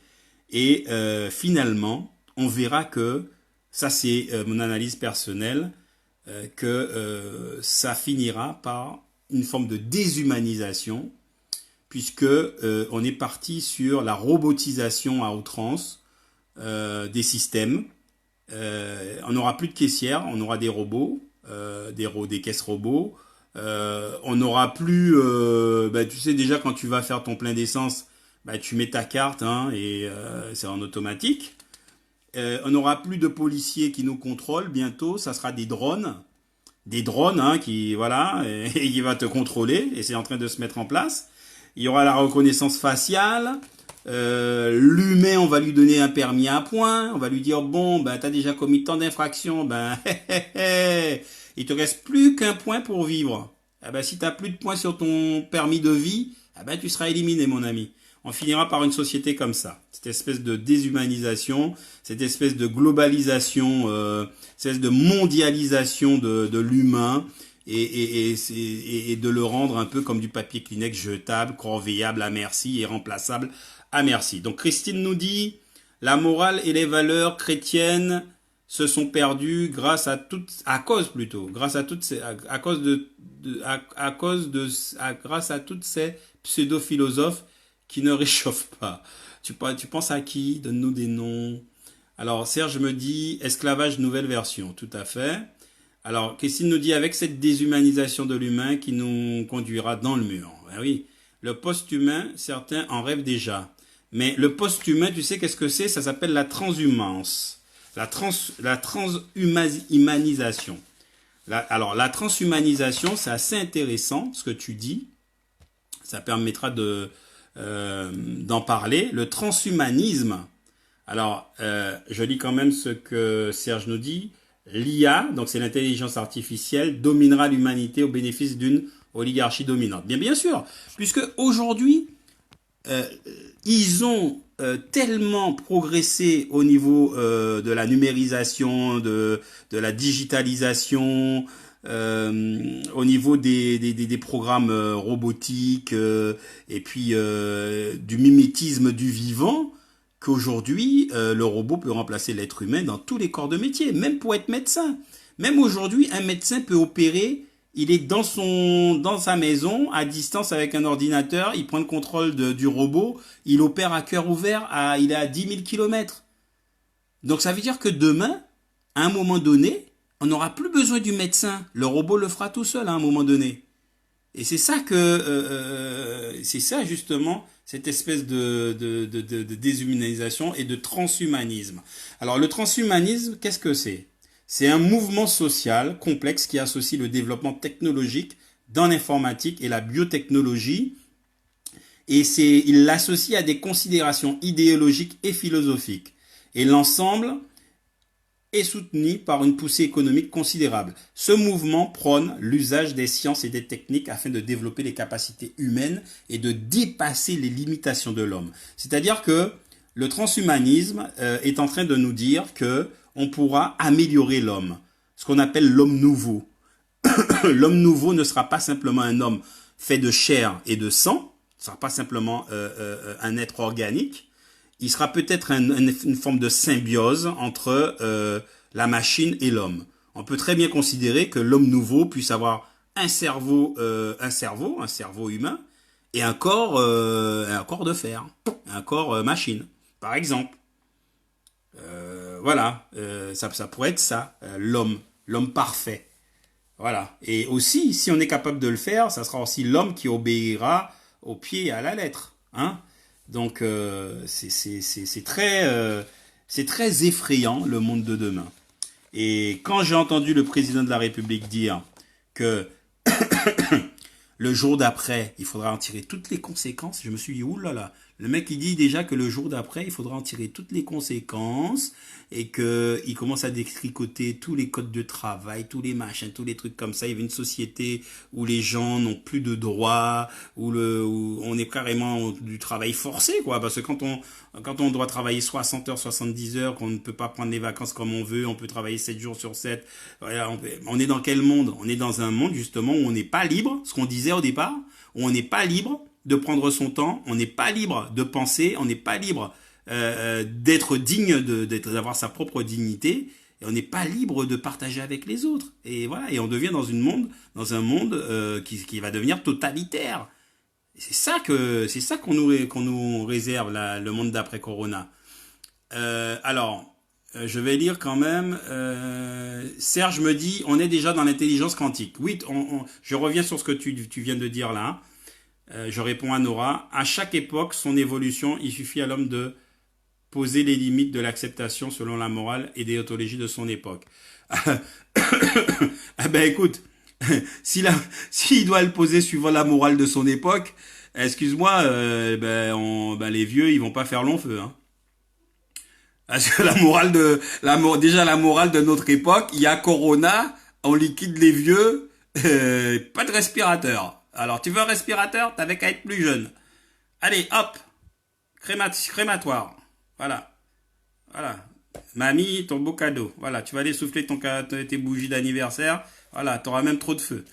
S1: et finalement, on verra que, ça c'est mon analyse personnelle, que ça finira par une forme de déshumanisation, puisque on est parti sur la robotisation à outrance des systèmes. On n'aura plus de caissières, on aura des robots, des caisses robots. On n'aura plus, tu sais déjà quand tu vas faire ton plein d'essence, tu mets ta carte hein, et c'est en automatique. On n'aura plus de policiers qui nous contrôlent bientôt, ça sera des drones hein, qui voilà et qui va te contrôler et c'est en train de se mettre en place. Il y aura la reconnaissance faciale. L'humain, on va lui donner un permis à points, on va lui dire bon t'as déjà commis tant d'infractions, il te reste plus qu'un point pour vivre. Si t'as plus de points sur ton permis de vie, tu seras éliminé mon ami. On finira par une société comme ça. Cette espèce de déshumanisation, cette espèce de globalisation, cette espèce de mondialisation de l'humain et de le rendre un peu comme du papier Kleenex jetable, corvéable à merci et remplaçable à merci. Donc Christine nous dit, la morale et les valeurs chrétiennes se sont perdues grâce à toutes ces pseudo-philosophes qui ne réchauffent pas. Tu penses à qui? Donne-nous des noms. Alors, Serge me dit, esclavage nouvelle version. Tout à fait. Alors, Christine nous dit, avec cette déshumanisation de l'humain qui nous conduira dans le mur. Ben oui, le post-humain, certains en rêvent déjà. Mais le post-humain, tu sais qu'est-ce que c'est? Ça s'appelle la transhumance. La transhumanisation. Alors, la transhumanisation, c'est assez intéressant, ce que tu dis. Ça permettra d'en parler. Le transhumanisme, alors, je lis quand même ce que Serge nous dit. L'IA, donc c'est l'intelligence artificielle, dominera l'humanité au bénéfice d'une oligarchie dominante. Bien sûr, puisque aujourd'hui, ils ont tellement progressé au niveau de la numérisation, de la digitalisation, au niveau des programmes robotiques et puis du mimétisme du vivant, qu'aujourd'hui, le robot peut remplacer l'être humain dans tous les corps de métier, même pour être médecin. Même aujourd'hui, un médecin peut opérer, il est dans sa maison, à distance avec un ordinateur, il prend le contrôle du robot, il opère à cœur ouvert, il est à 10 000 km. Donc ça veut dire que demain, à un moment donné, on n'aura plus besoin du médecin. Le robot le fera tout seul à un moment donné. Et c'est ça c'est ça justement, cette espèce de déshumanisation et de transhumanisme. Alors le transhumanisme, qu'est-ce que c'est? C'est un mouvement social complexe qui associe le développement technologique dans l'informatique et la biotechnologie, et il l'associe à des considérations idéologiques et philosophiques. Et l'ensemble est soutenu par une poussée économique considérable. Ce mouvement prône l'usage des sciences et des techniques afin de développer les capacités humaines et de dépasser les limitations de l'homme. C'est-à-dire que le transhumanisme est en train de nous dire que on pourra améliorer l'homme, ce qu'on appelle l'homme nouveau. L'homme nouveau ne sera pas simplement un homme fait de chair et de sang, ne sera pas simplement un être organique. Il sera peut-être une forme de symbiose entre la machine et l'homme. On peut très bien considérer que l'homme nouveau puisse avoir un cerveau humain, et un corps de fer, un corps machine, par exemple. Voilà, ça pourrait être ça, l'homme parfait. Voilà. Et aussi, si on est capable de le faire, ça sera aussi l'homme qui obéira au pied et à la lettre, hein. Donc c'est très effrayant, le monde de demain. Et quand j'ai entendu le président de la République dire que le jour d'après, il faudra en tirer toutes les conséquences, je me suis dit, oulala, le mec il dit déjà que le jour d'après, il faudra en tirer toutes les conséquences, et qu'il commence à détricoter tous les codes de travail, tous les machins, tous les trucs comme ça. Il y avait une société où les gens n'ont plus de droits, où on est carrément du travail forcé, quoi. Parce que quand on doit travailler 60 heures, 70 heures, qu'on ne peut pas prendre les vacances comme on veut, on peut travailler 7 jours sur 7. Voilà, on est dans quel monde? On est dans un monde, justement, où on n'est pas libre, ce qu'on disait au départ, où on n'est pas libre de prendre son temps, on n'est pas libre de penser, on n'est pas libre d'être digne, d'avoir sa propre dignité, et on n'est pas libre de partager avec les autres. Et voilà, et on devient dans un monde qui va devenir totalitaire. Et c'est ça qu'on nous réserve, le monde d'après Corona. Je vais lire quand même. Serge me dit, on est déjà dans l'intelligence quantique. Oui, je reviens sur ce que tu viens de dire là. Je réponds à Nora. À chaque époque, son évolution, il suffit à l'homme de poser les limites de l'acceptation selon la morale et déontologie de son époque. Ah ben écoute, s'il doit le poser suivant la morale de son époque, excuse-moi, les vieux, ils vont pas faire long feu, hein. Parce que déjà la morale de notre époque, il y a Corona, on liquide les vieux, pas de respirateur. Alors tu veux un respirateur, t'avais qu'à être plus jeune. Allez, hop, crématoire. Voilà. Voilà. Mamie, ton beau cadeau. Voilà, tu vas aller souffler tes bougies d'anniversaire. Voilà, t'auras même trop de feu.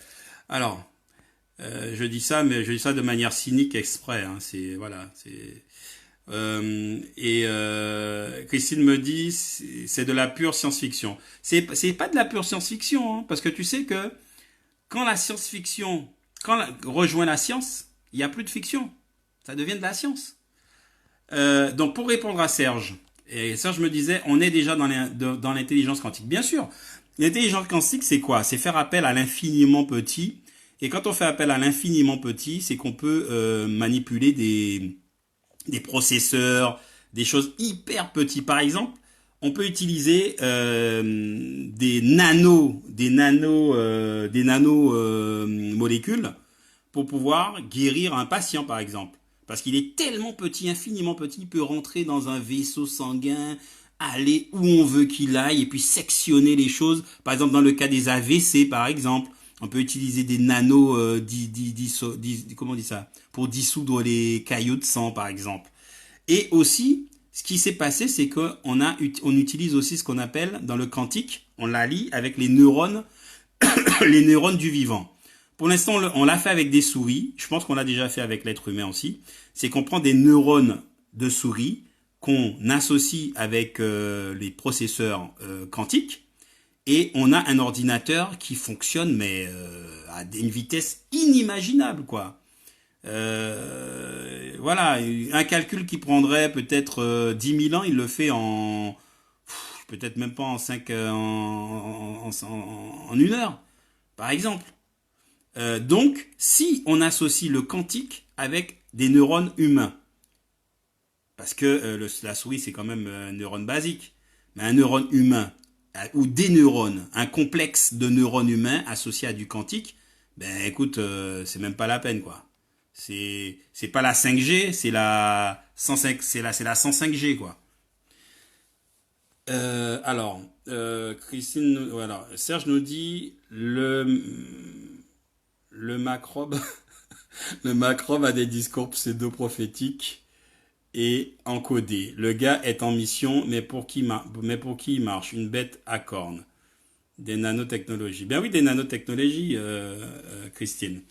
S1: Alors, je dis ça, mais je dis ça de manière cynique exprès, hein. Christine me dit, c'est de la pure science-fiction. C'est pas de la pure science-fiction, hein, parce que tu sais que quand la science-fiction, rejoint la science, il n'y a plus de fiction. Ça devient de la science. Donc pour répondre à Serge, et Serge me disait, on est déjà dans l'intelligence quantique. Bien sûr, l'intelligence quantique, c'est quoi? C'est faire appel à l'infiniment petit. Et quand on fait appel à l'infiniment petit, c'est qu'on peut manipuler des processeurs, des choses hyper petits. Par exemple, on peut utiliser des nano molécules pour pouvoir guérir un patient, par exemple. Parce qu'il est tellement petit, infiniment petit, il peut rentrer dans un vaisseau sanguin, aller où on veut qu'il aille, et puis sectionner les choses. Par exemple, dans le cas des AVC, par exemple, on peut utiliser des nanos, comment on dit ça, pour dissoudre les caillots de sang, par exemple. Et aussi, ce qui s'est passé, c'est on utilise aussi ce qu'on appelle, dans le quantique, on l'allie avec les neurones, les neurones du vivant. Pour l'instant, on l'a fait avec des souris. Je pense qu'on l'a déjà fait avec l'être humain aussi. C'est qu'on prend des neurones de souris qu'on associe avec les processeurs quantiques, et on a un ordinateur qui fonctionne mais à une vitesse inimaginable, quoi. Voilà, un calcul qui prendrait peut-être 10 000 ans, il le fait en peut-être même pas en 5, en 1 heure, par exemple. Donc, si on associe le quantique avec des neurones humains, parce que la souris c'est quand même un neurone basique, mais un neurone humain ou des neurones, un complexe de neurones humains associé à du quantique, ben écoute, c'est même pas la peine quoi. C'est pas la 5G, c'est la 105, c'est la 105G quoi. Christine, voilà, Serge nous dit le macrobe, le macrobe a des discours pseudo-prophétiques et encodés. Le gars est en mission, mais pour qui il marche? Une bête à cornes. Des nanotechnologies. Bien oui, des nanotechnologies, Christine.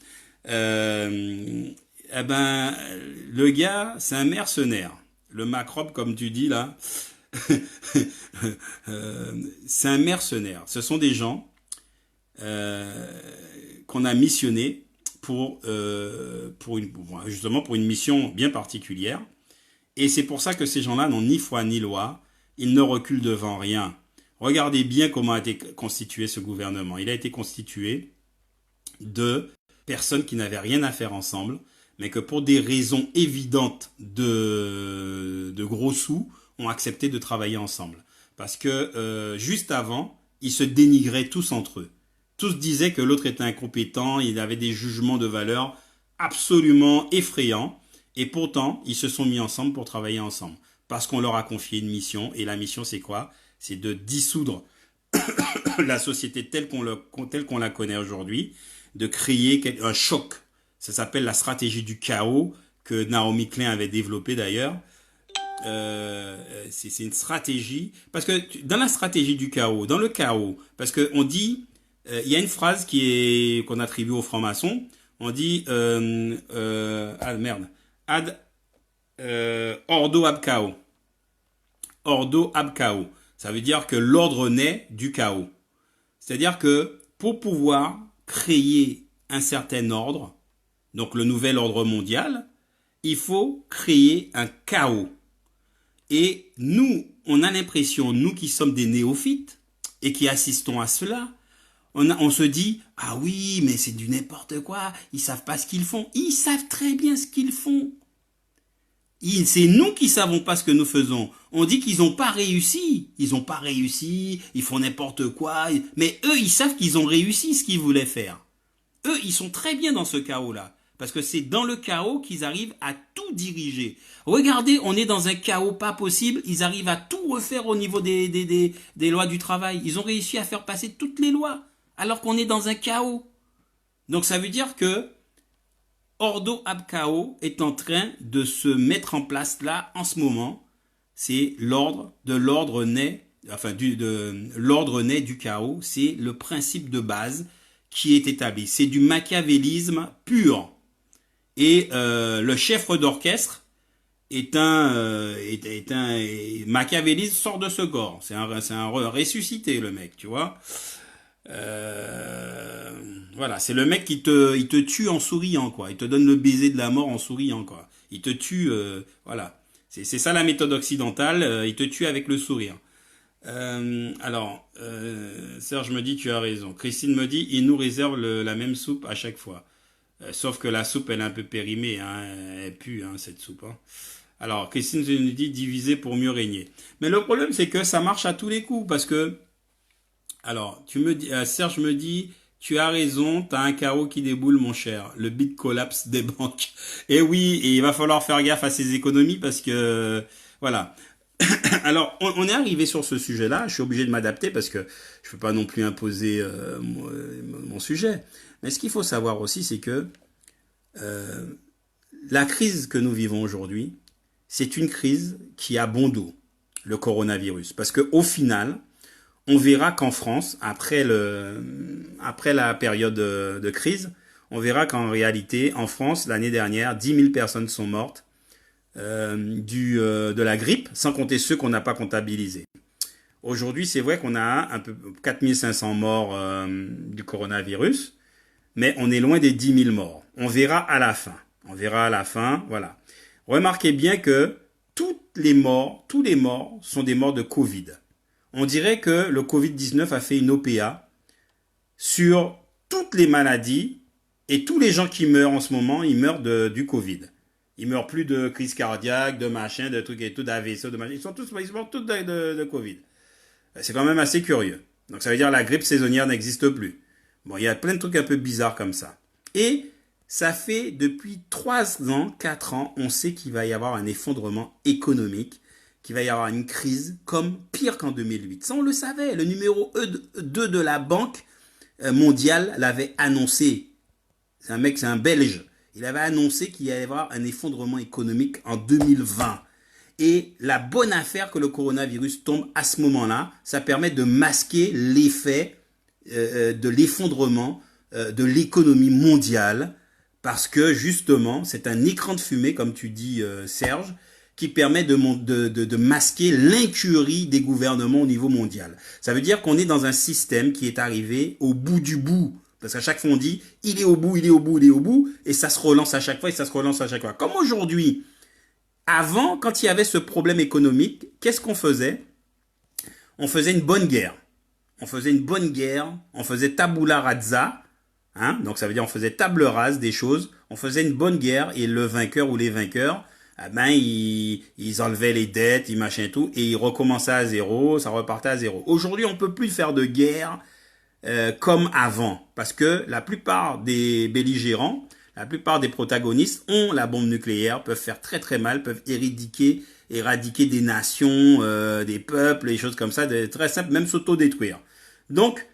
S1: Euh, eh ben, le gars, c'est un mercenaire. Le macrobe, comme tu dis là, c'est un mercenaire. Ce sont des gens euh, qu'on a missionnés justement pour une mission bien particulière. Et c'est pour ça que ces gens-là n'ont ni foi ni loi. Ils ne reculent devant rien. Regardez bien comment a été constitué ce gouvernement. Il a été constitué de personnes qui n'avaient rien à faire ensemble, mais que pour des raisons évidentes de gros sous, ont accepté de travailler ensemble. Parce que juste avant, ils se dénigraient tous entre eux. Tous disaient que l'autre était incompétent, il avait des jugements de valeur absolument effrayants, et pourtant, ils se sont mis ensemble pour travailler ensemble. Parce qu'on leur a confié une mission, et la mission c'est quoi? C'est de dissoudre la société telle qu'on la connaît aujourd'hui, de créer un choc. Ça s'appelle la stratégie du chaos, que Naomi Klein avait développé d'ailleurs. C'est une stratégie, parce que dans la stratégie du chaos, dans le chaos, parce que on dit, il y a une phrase qu'on attribue aux francs-maçons, on dit, ah merde, ad ordo ab chaos. Ordo ab chaos. Ça veut dire que l'ordre naît du chaos. C'est-à-dire que pour pouvoir créer un certain ordre, donc le nouvel ordre mondial, il faut créer un chaos. Et nous, on a l'impression, nous qui sommes des néophytes et qui assistons à cela, on se dit, ah oui, mais c'est du n'importe quoi, ils savent pas ce qu'ils font. Ils savent très bien ce qu'ils font. C'est nous qui savons pas ce que nous faisons. On dit qu'ils n'ont pas réussi. Ils n'ont pas réussi, ils font n'importe quoi. Mais eux, ils savent qu'ils ont réussi ce qu'ils voulaient faire. Eux, ils sont très bien dans ce chaos-là. Parce que c'est dans le chaos qu'ils arrivent à tout diriger. Regardez, on est dans un chaos pas possible. Ils arrivent à tout refaire au niveau des lois du travail. Ils ont réussi à faire passer toutes les lois. Alors qu'on est dans un chaos. Donc ça veut dire que Ordo ab chaos est en train de se mettre en place là en ce moment. C'est l'ordre naît du chaos. C'est le principe de base qui est établi. C'est du machiavélisme pur. Et le chef d'orchestre est un machiavéliste sort de ce corps. C'est un ressuscité le mec, tu vois. Voilà, c'est le mec il te tue en souriant quoi. Il te donne le baiser de la mort en souriant quoi. Il te tue, voilà. C'est ça la méthode occidentale. Il te tue avec le sourire. Serge me dit tu as raison. Christine me dit il nous réserve la même soupe à chaque fois. Sauf que la soupe elle est un peu périmée, hein, elle pue hein, cette soupe. Hein. Alors Christine nous dit diviser pour mieux régner. Mais le problème c'est que ça marche à tous les coups parce que alors, Serge me dit, tu as raison, t'as un chaos qui déboule, mon cher. Le big collapse des banques. Et oui, et il va falloir faire gaffe à ces économies parce que, voilà. Alors, on est arrivé sur ce sujet-là. Je suis obligé de m'adapter parce que je peux pas non plus imposer mon sujet. Mais ce qu'il faut savoir aussi, c'est que euh, la crise que nous vivons aujourd'hui, c'est une crise qui a bon dos, le coronavirus. Parce que au final, on verra qu'en France, après la période de crise, on verra qu'en réalité, en France, l'année dernière, 10 000 personnes sont mortes de la grippe, sans compter ceux qu'on n'a pas comptabilisés. Aujourd'hui, c'est vrai qu'on a un peu 4 500 morts du coronavirus, mais on est loin des 10 000 morts. On verra à la fin. On verra à la fin, voilà. Remarquez bien que tous les morts sont des morts de Covid. on dirait que le Covid-19 a fait une OPA sur toutes les maladies et tous les gens qui meurent en ce moment, ils meurent du Covid. Ils meurent plus de crise cardiaque, de machin, de trucs et tout, d'AVC, de machin. Ils meurent tous de Covid. C'est quand même assez curieux. Donc ça veut dire que la grippe saisonnière n'existe plus. Bon, il y a plein de trucs un peu bizarres comme ça. Et ça fait depuis 3 ans, 4 ans, on sait qu'il va y avoir un effondrement économique, qu'il va y avoir une crise comme pire qu'en 2008. Ça, on le savait. Le numéro 2 de la Banque mondiale l'avait annoncé. C'est un mec, c'est un Belge. Il avait annoncé qu'il y allait y avoir un effondrement économique en 2020. Et la bonne affaire que le coronavirus tombe à ce moment-là, ça permet de masquer l'effet de l'effondrement de l'économie mondiale, parce que justement, c'est un écran de fumée, comme tu dis Serge, qui permet de masquer l'incurie des gouvernements au niveau mondial. Ça veut dire qu'on est dans un système qui est arrivé au bout du bout. Parce qu'à chaque fois, on dit, il est au bout, il est au bout, il est au bout, et ça se relance à chaque fois, et ça se relance à chaque fois. Comme aujourd'hui, avant, quand il y avait ce problème économique, qu'est-ce qu'on faisait? On faisait une bonne guerre. On faisait une bonne guerre, on faisait tabula rasa, hein? Donc ça veut dire on faisait table rase des choses, on faisait une bonne guerre, et le vainqueur ou les vainqueurs, ils enlevaient les dettes, ils machin et tout, et ils recommençaient à zéro, ça repartait à zéro. Aujourd'hui, on peut plus faire de guerre comme avant, parce que la plupart des belligérants, la plupart des protagonistes ont la bombe nucléaire, peuvent faire très très mal, peuvent éradiquer des nations, des peuples, des choses comme ça, très simple, même s'autodétruire. Donc,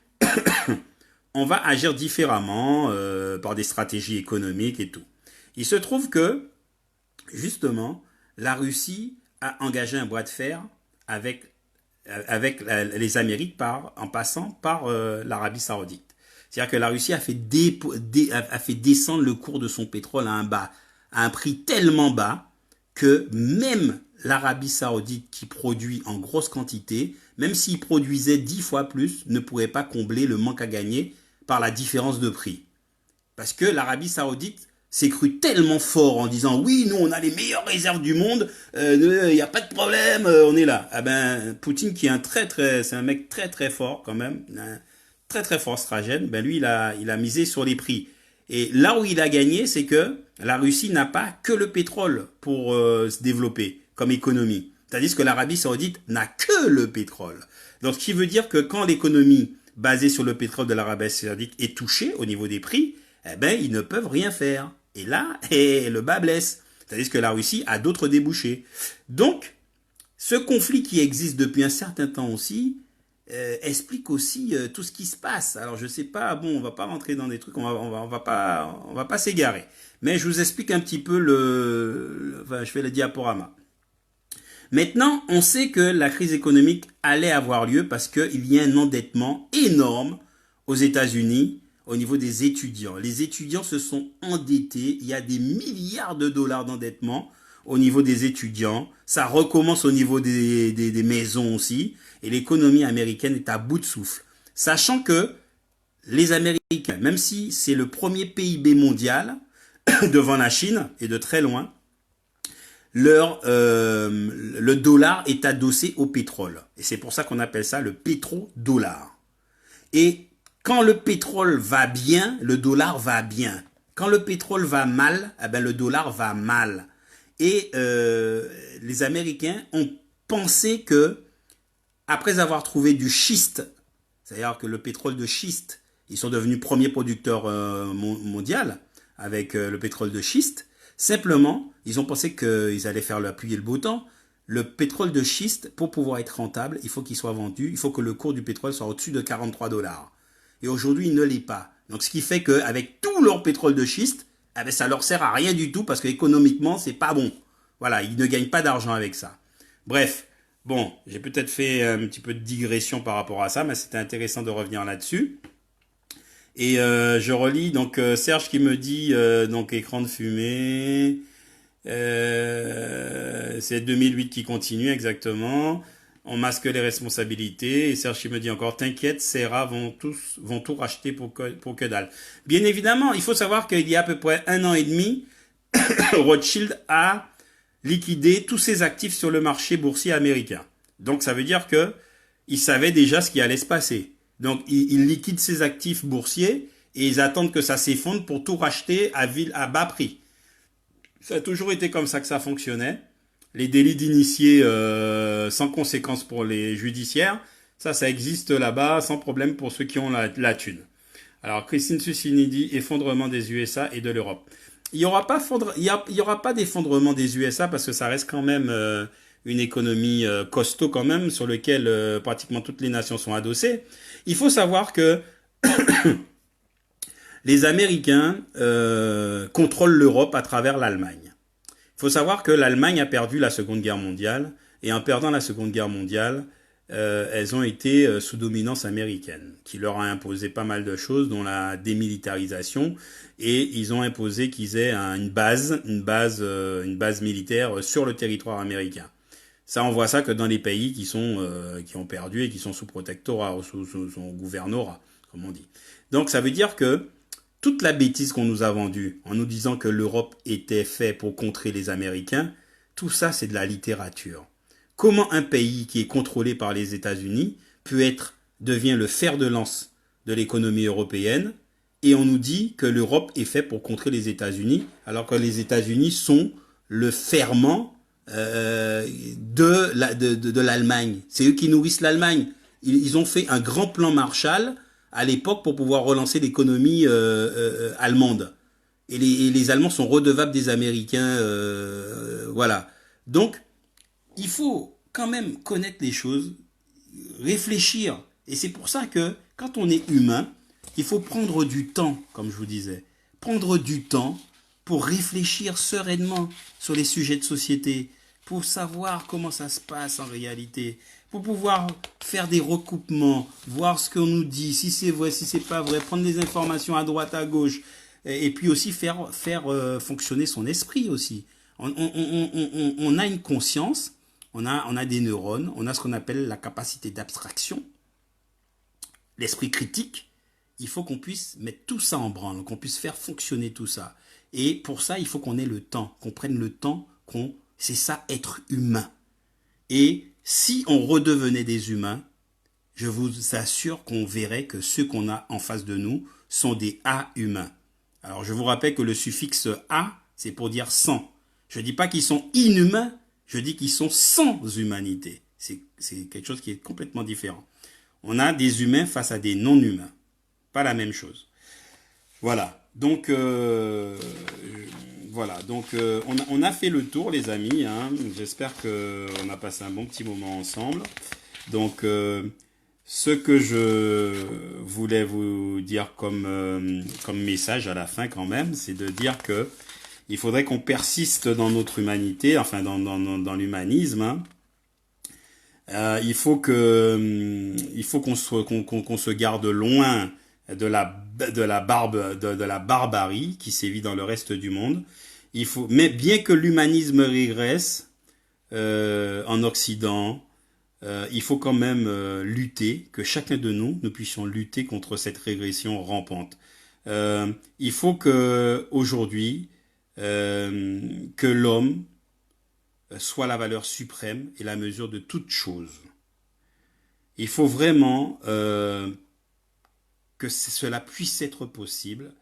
S1: on va agir différemment par des stratégies économiques et tout. Il se trouve que, justement, la Russie a engagé un bras de fer avec les Amériques en passant par l'Arabie Saoudite. C'est-à-dire que la Russie a fait descendre le cours de son pétrole à un prix tellement bas que même l'Arabie Saoudite, qui produit en grosse quantité, même s'il produisait 10 fois plus, ne pourrait pas combler le manque à gagner par la différence de prix. Parce que l'Arabie Saoudite s'est cru tellement fort en disant oui, nous on a les meilleures réserves du monde, il n'y a pas de problème, on est là. Ah ben Poutine, qui est c'est un mec très très fort quand même, un très très fort stratège, ben lui il a misé sur les prix. Et là où il a gagné, c'est que la Russie n'a pas que le pétrole pour se développer comme économie. Tandis que l'Arabie Saoudite n'a que le pétrole. Donc ce qui veut dire que quand l'économie basée sur le pétrole de l'Arabie Saoudite est touchée au niveau des prix, eh ben ils ne peuvent rien faire. Et là, le bas blesse. Tandis que la Russie a d'autres débouchés. Donc, ce conflit qui existe depuis un certain temps aussi explique aussi tout ce qui se passe. Alors, je sais pas, bon, on va pas rentrer dans des trucs, on va pas s'égarer. Mais je vous explique un petit peu enfin, je fais le diaporama. Maintenant, on sait que la crise économique allait avoir lieu parce qu'il y a un endettement énorme aux États-Unis au niveau des étudiants. Les étudiants se sont endettés. Il y a des milliards de dollars d'endettement au niveau des étudiants. Ça recommence au niveau des maisons aussi. Et l'économie américaine est à bout de souffle. Sachant que les Américains, même si c'est le premier PIB mondial, devant la Chine et de très loin, le dollar est adossé au pétrole. Et c'est pour ça qu'on appelle ça le pétrodollar. Et quand le pétrole va bien, le dollar va bien. Quand le pétrole va mal, eh ben le dollar va mal. Et les Américains ont pensé que, après avoir trouvé du schiste, c'est-à-dire que le pétrole de schiste, ils sont devenus premier producteur mondial avec le pétrole de schiste. Simplement, ils ont pensé qu'ils allaient faire la pluie et le beau temps. Le pétrole de schiste, pour pouvoir être rentable, il faut qu'il soit vendu, il faut que le cours du pétrole soit au-dessus de 43 dollars. Et aujourd'hui, il ne l'est pas. Donc, ce qui fait qu'avec tout leur pétrole de schiste, eh ben, ça leur sert à rien du tout parce qu'économiquement, c'est pas bon. Voilà, ils ne gagnent pas d'argent avec ça. Bref, bon, j'ai peut-être fait un petit peu de digression par rapport à ça, mais c'était intéressant de revenir là-dessus. Et je relis donc Serge qui me dit donc écran de fumée. C'est 2008 qui continue exactement. On masque les responsabilités. Et Serge qui me dit encore, t'inquiète, ces rats vont tout racheter pour que dalle. Bien évidemment, il faut savoir qu'il y a à peu près 1 an et demi, Rothschild a liquidé tous ses actifs sur le marché boursier américain. Donc ça veut dire que ils savaient déjà ce qui allait se passer. Donc, ils liquident ces actifs boursiers et ils attendent que ça s'effondre pour tout racheter à bas prix. Ça a toujours été comme ça que ça fonctionnait. Les délits d'initiés sans conséquence pour les judiciaires, ça existe là-bas sans problème pour ceux qui ont la thune. Alors, Christine Sussini dit effondrement des USA et de l'Europe. Il n'y aura pas d'effondrement des USA parce que ça reste quand même une économie costaud quand même sur lequel pratiquement toutes les nations sont adossées. Il faut savoir que les Américains contrôlent l'Europe à travers l'Allemagne. Il faut savoir que l'Allemagne a perdu la Seconde Guerre mondiale et en perdant la Seconde Guerre mondiale, elles ont été sous dominance américaine, qui leur a imposé pas mal de choses, dont la démilitarisation, et ils ont imposé qu'ils aient une base militaire sur le territoire américain. Ça, on voit ça que dans les pays qui ont perdu et qui sont sous protectorat, ou sous gouvernorat, comme on dit. Donc, ça veut dire que toute la bêtise qu'on nous a vendue en nous disant que l'Europe était faite pour contrer les Américains, tout ça, c'est de la littérature. Comment un pays qui est contrôlé par les États-Unis devient le fer de lance de l'économie européenne et on nous dit que l'Europe est faite pour contrer les États-Unis alors que les États-Unis sont le ferment de l'Allemagne. C'est eux qui nourrissent l'Allemagne. Ils ont fait un grand plan Marshall à l'époque pour pouvoir relancer l'économie allemande. Et les Allemands sont redevables des Américains. Voilà. Donc, il faut quand même connaître les choses, réfléchir. Et c'est pour ça que quand on est humain, il faut prendre du temps, comme je vous disais. Prendre du temps pour réfléchir sereinement sur les sujets de société, pour savoir comment ça se passe en réalité, pour pouvoir faire des recoupements, voir ce qu'on nous dit, si c'est vrai, si c'est pas vrai, prendre des informations à droite, à gauche, et puis aussi faire fonctionner son esprit aussi. On a une conscience. On a des neurones, on a ce qu'on appelle la capacité d'abstraction, l'esprit critique. Il faut qu'on puisse mettre tout ça en branle, qu'on puisse faire fonctionner tout ça. Et pour ça, il faut qu'on ait le temps, qu'on prenne le temps, c'est ça être humain. Et si on redevenait des humains, je vous assure qu'on verrait que ceux qu'on a en face de nous sont des A humains. Alors je vous rappelle que le suffixe A, c'est pour dire sans. Je ne dis pas qu'ils sont inhumains, je dis qu'ils sont sans humanité. C'est quelque chose qui est complètement différent. On a des humains face à des non-humains. Pas la même chose. Voilà. Donc, on a fait le tour, les amis. Hein. J'espère qu'on a passé un bon petit moment ensemble. Donc, ce que je voulais vous dire comme message à la fin quand même, c'est de dire que il faudrait qu'on persiste dans notre humanité, enfin dans l'humanisme. Hein. Il faut qu'on se garde loin de la barbarie qui sévit dans le reste du monde. Mais bien que l'humanisme régresse en Occident, il faut quand même lutter, que chacun de nous puissions lutter contre cette régression rampante. Il faut que aujourd'hui que l'homme soit la valeur suprême et la mesure de toute chose. Il faut vraiment que cela puisse être possible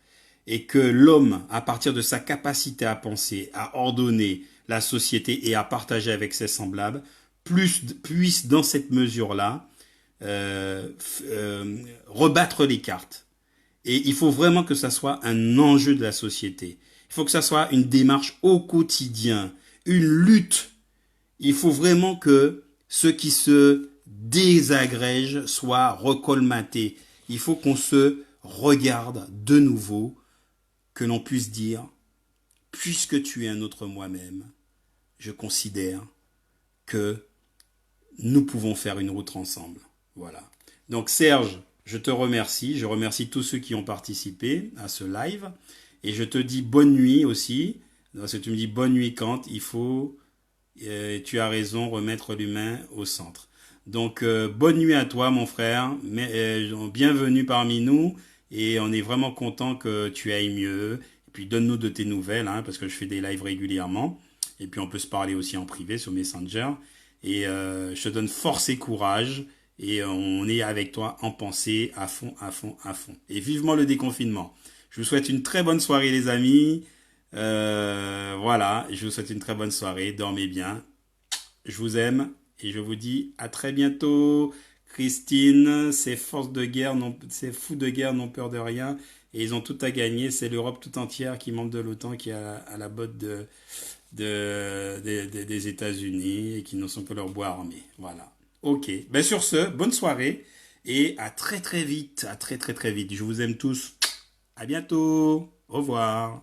S1: et que l'homme, à partir de sa capacité à penser, à ordonner la société et à partager avec ses semblables, puisse dans cette mesure-là rebattre les cartes. Et il faut vraiment que ça soit un enjeu de la société. Il faut que ça soit une démarche au quotidien, une lutte. Il faut vraiment que ceux qui se désagrègent soient recolmatés. Il faut qu'on se regarde de nouveau, que l'on puisse dire, puisque tu es un autre moi-même, je considère que nous pouvons faire une route ensemble. Voilà. Donc Serge, je te remercie. Je remercie tous ceux qui ont participé à ce live. Et je te dis bonne nuit aussi. Parce que tu me dis bonne nuit quand il faut, tu as raison, remettre l'humain au centre. Donc bonne nuit à toi mon frère. Bienvenue parmi nous. Et on est vraiment content que tu ailles mieux. Et puis donne-nous de tes nouvelles, hein, parce que je fais des lives régulièrement. Et puis on peut se parler aussi en privé sur Messenger. Et je te donne force et courage. Et on est avec toi en pensée à fond, à fond, à fond. Et vivement le déconfinement. Je vous souhaite une très bonne soirée les amis. Voilà, je vous souhaite une très bonne soirée. Dormez bien. Je vous aime et je vous dis à très bientôt. Christine, ces forces de guerre, ces fous de guerre n'ont peur de rien et ils ont tout à gagner. C'est l'Europe tout entière qui membre de l'OTAN qui est à la botte des États-Unis et qui ne sont que leur bois armé. Voilà. Ok. Ben sur ce, bonne soirée et à très très vite. À très très très vite. Je vous aime tous. À bientôt. Au revoir.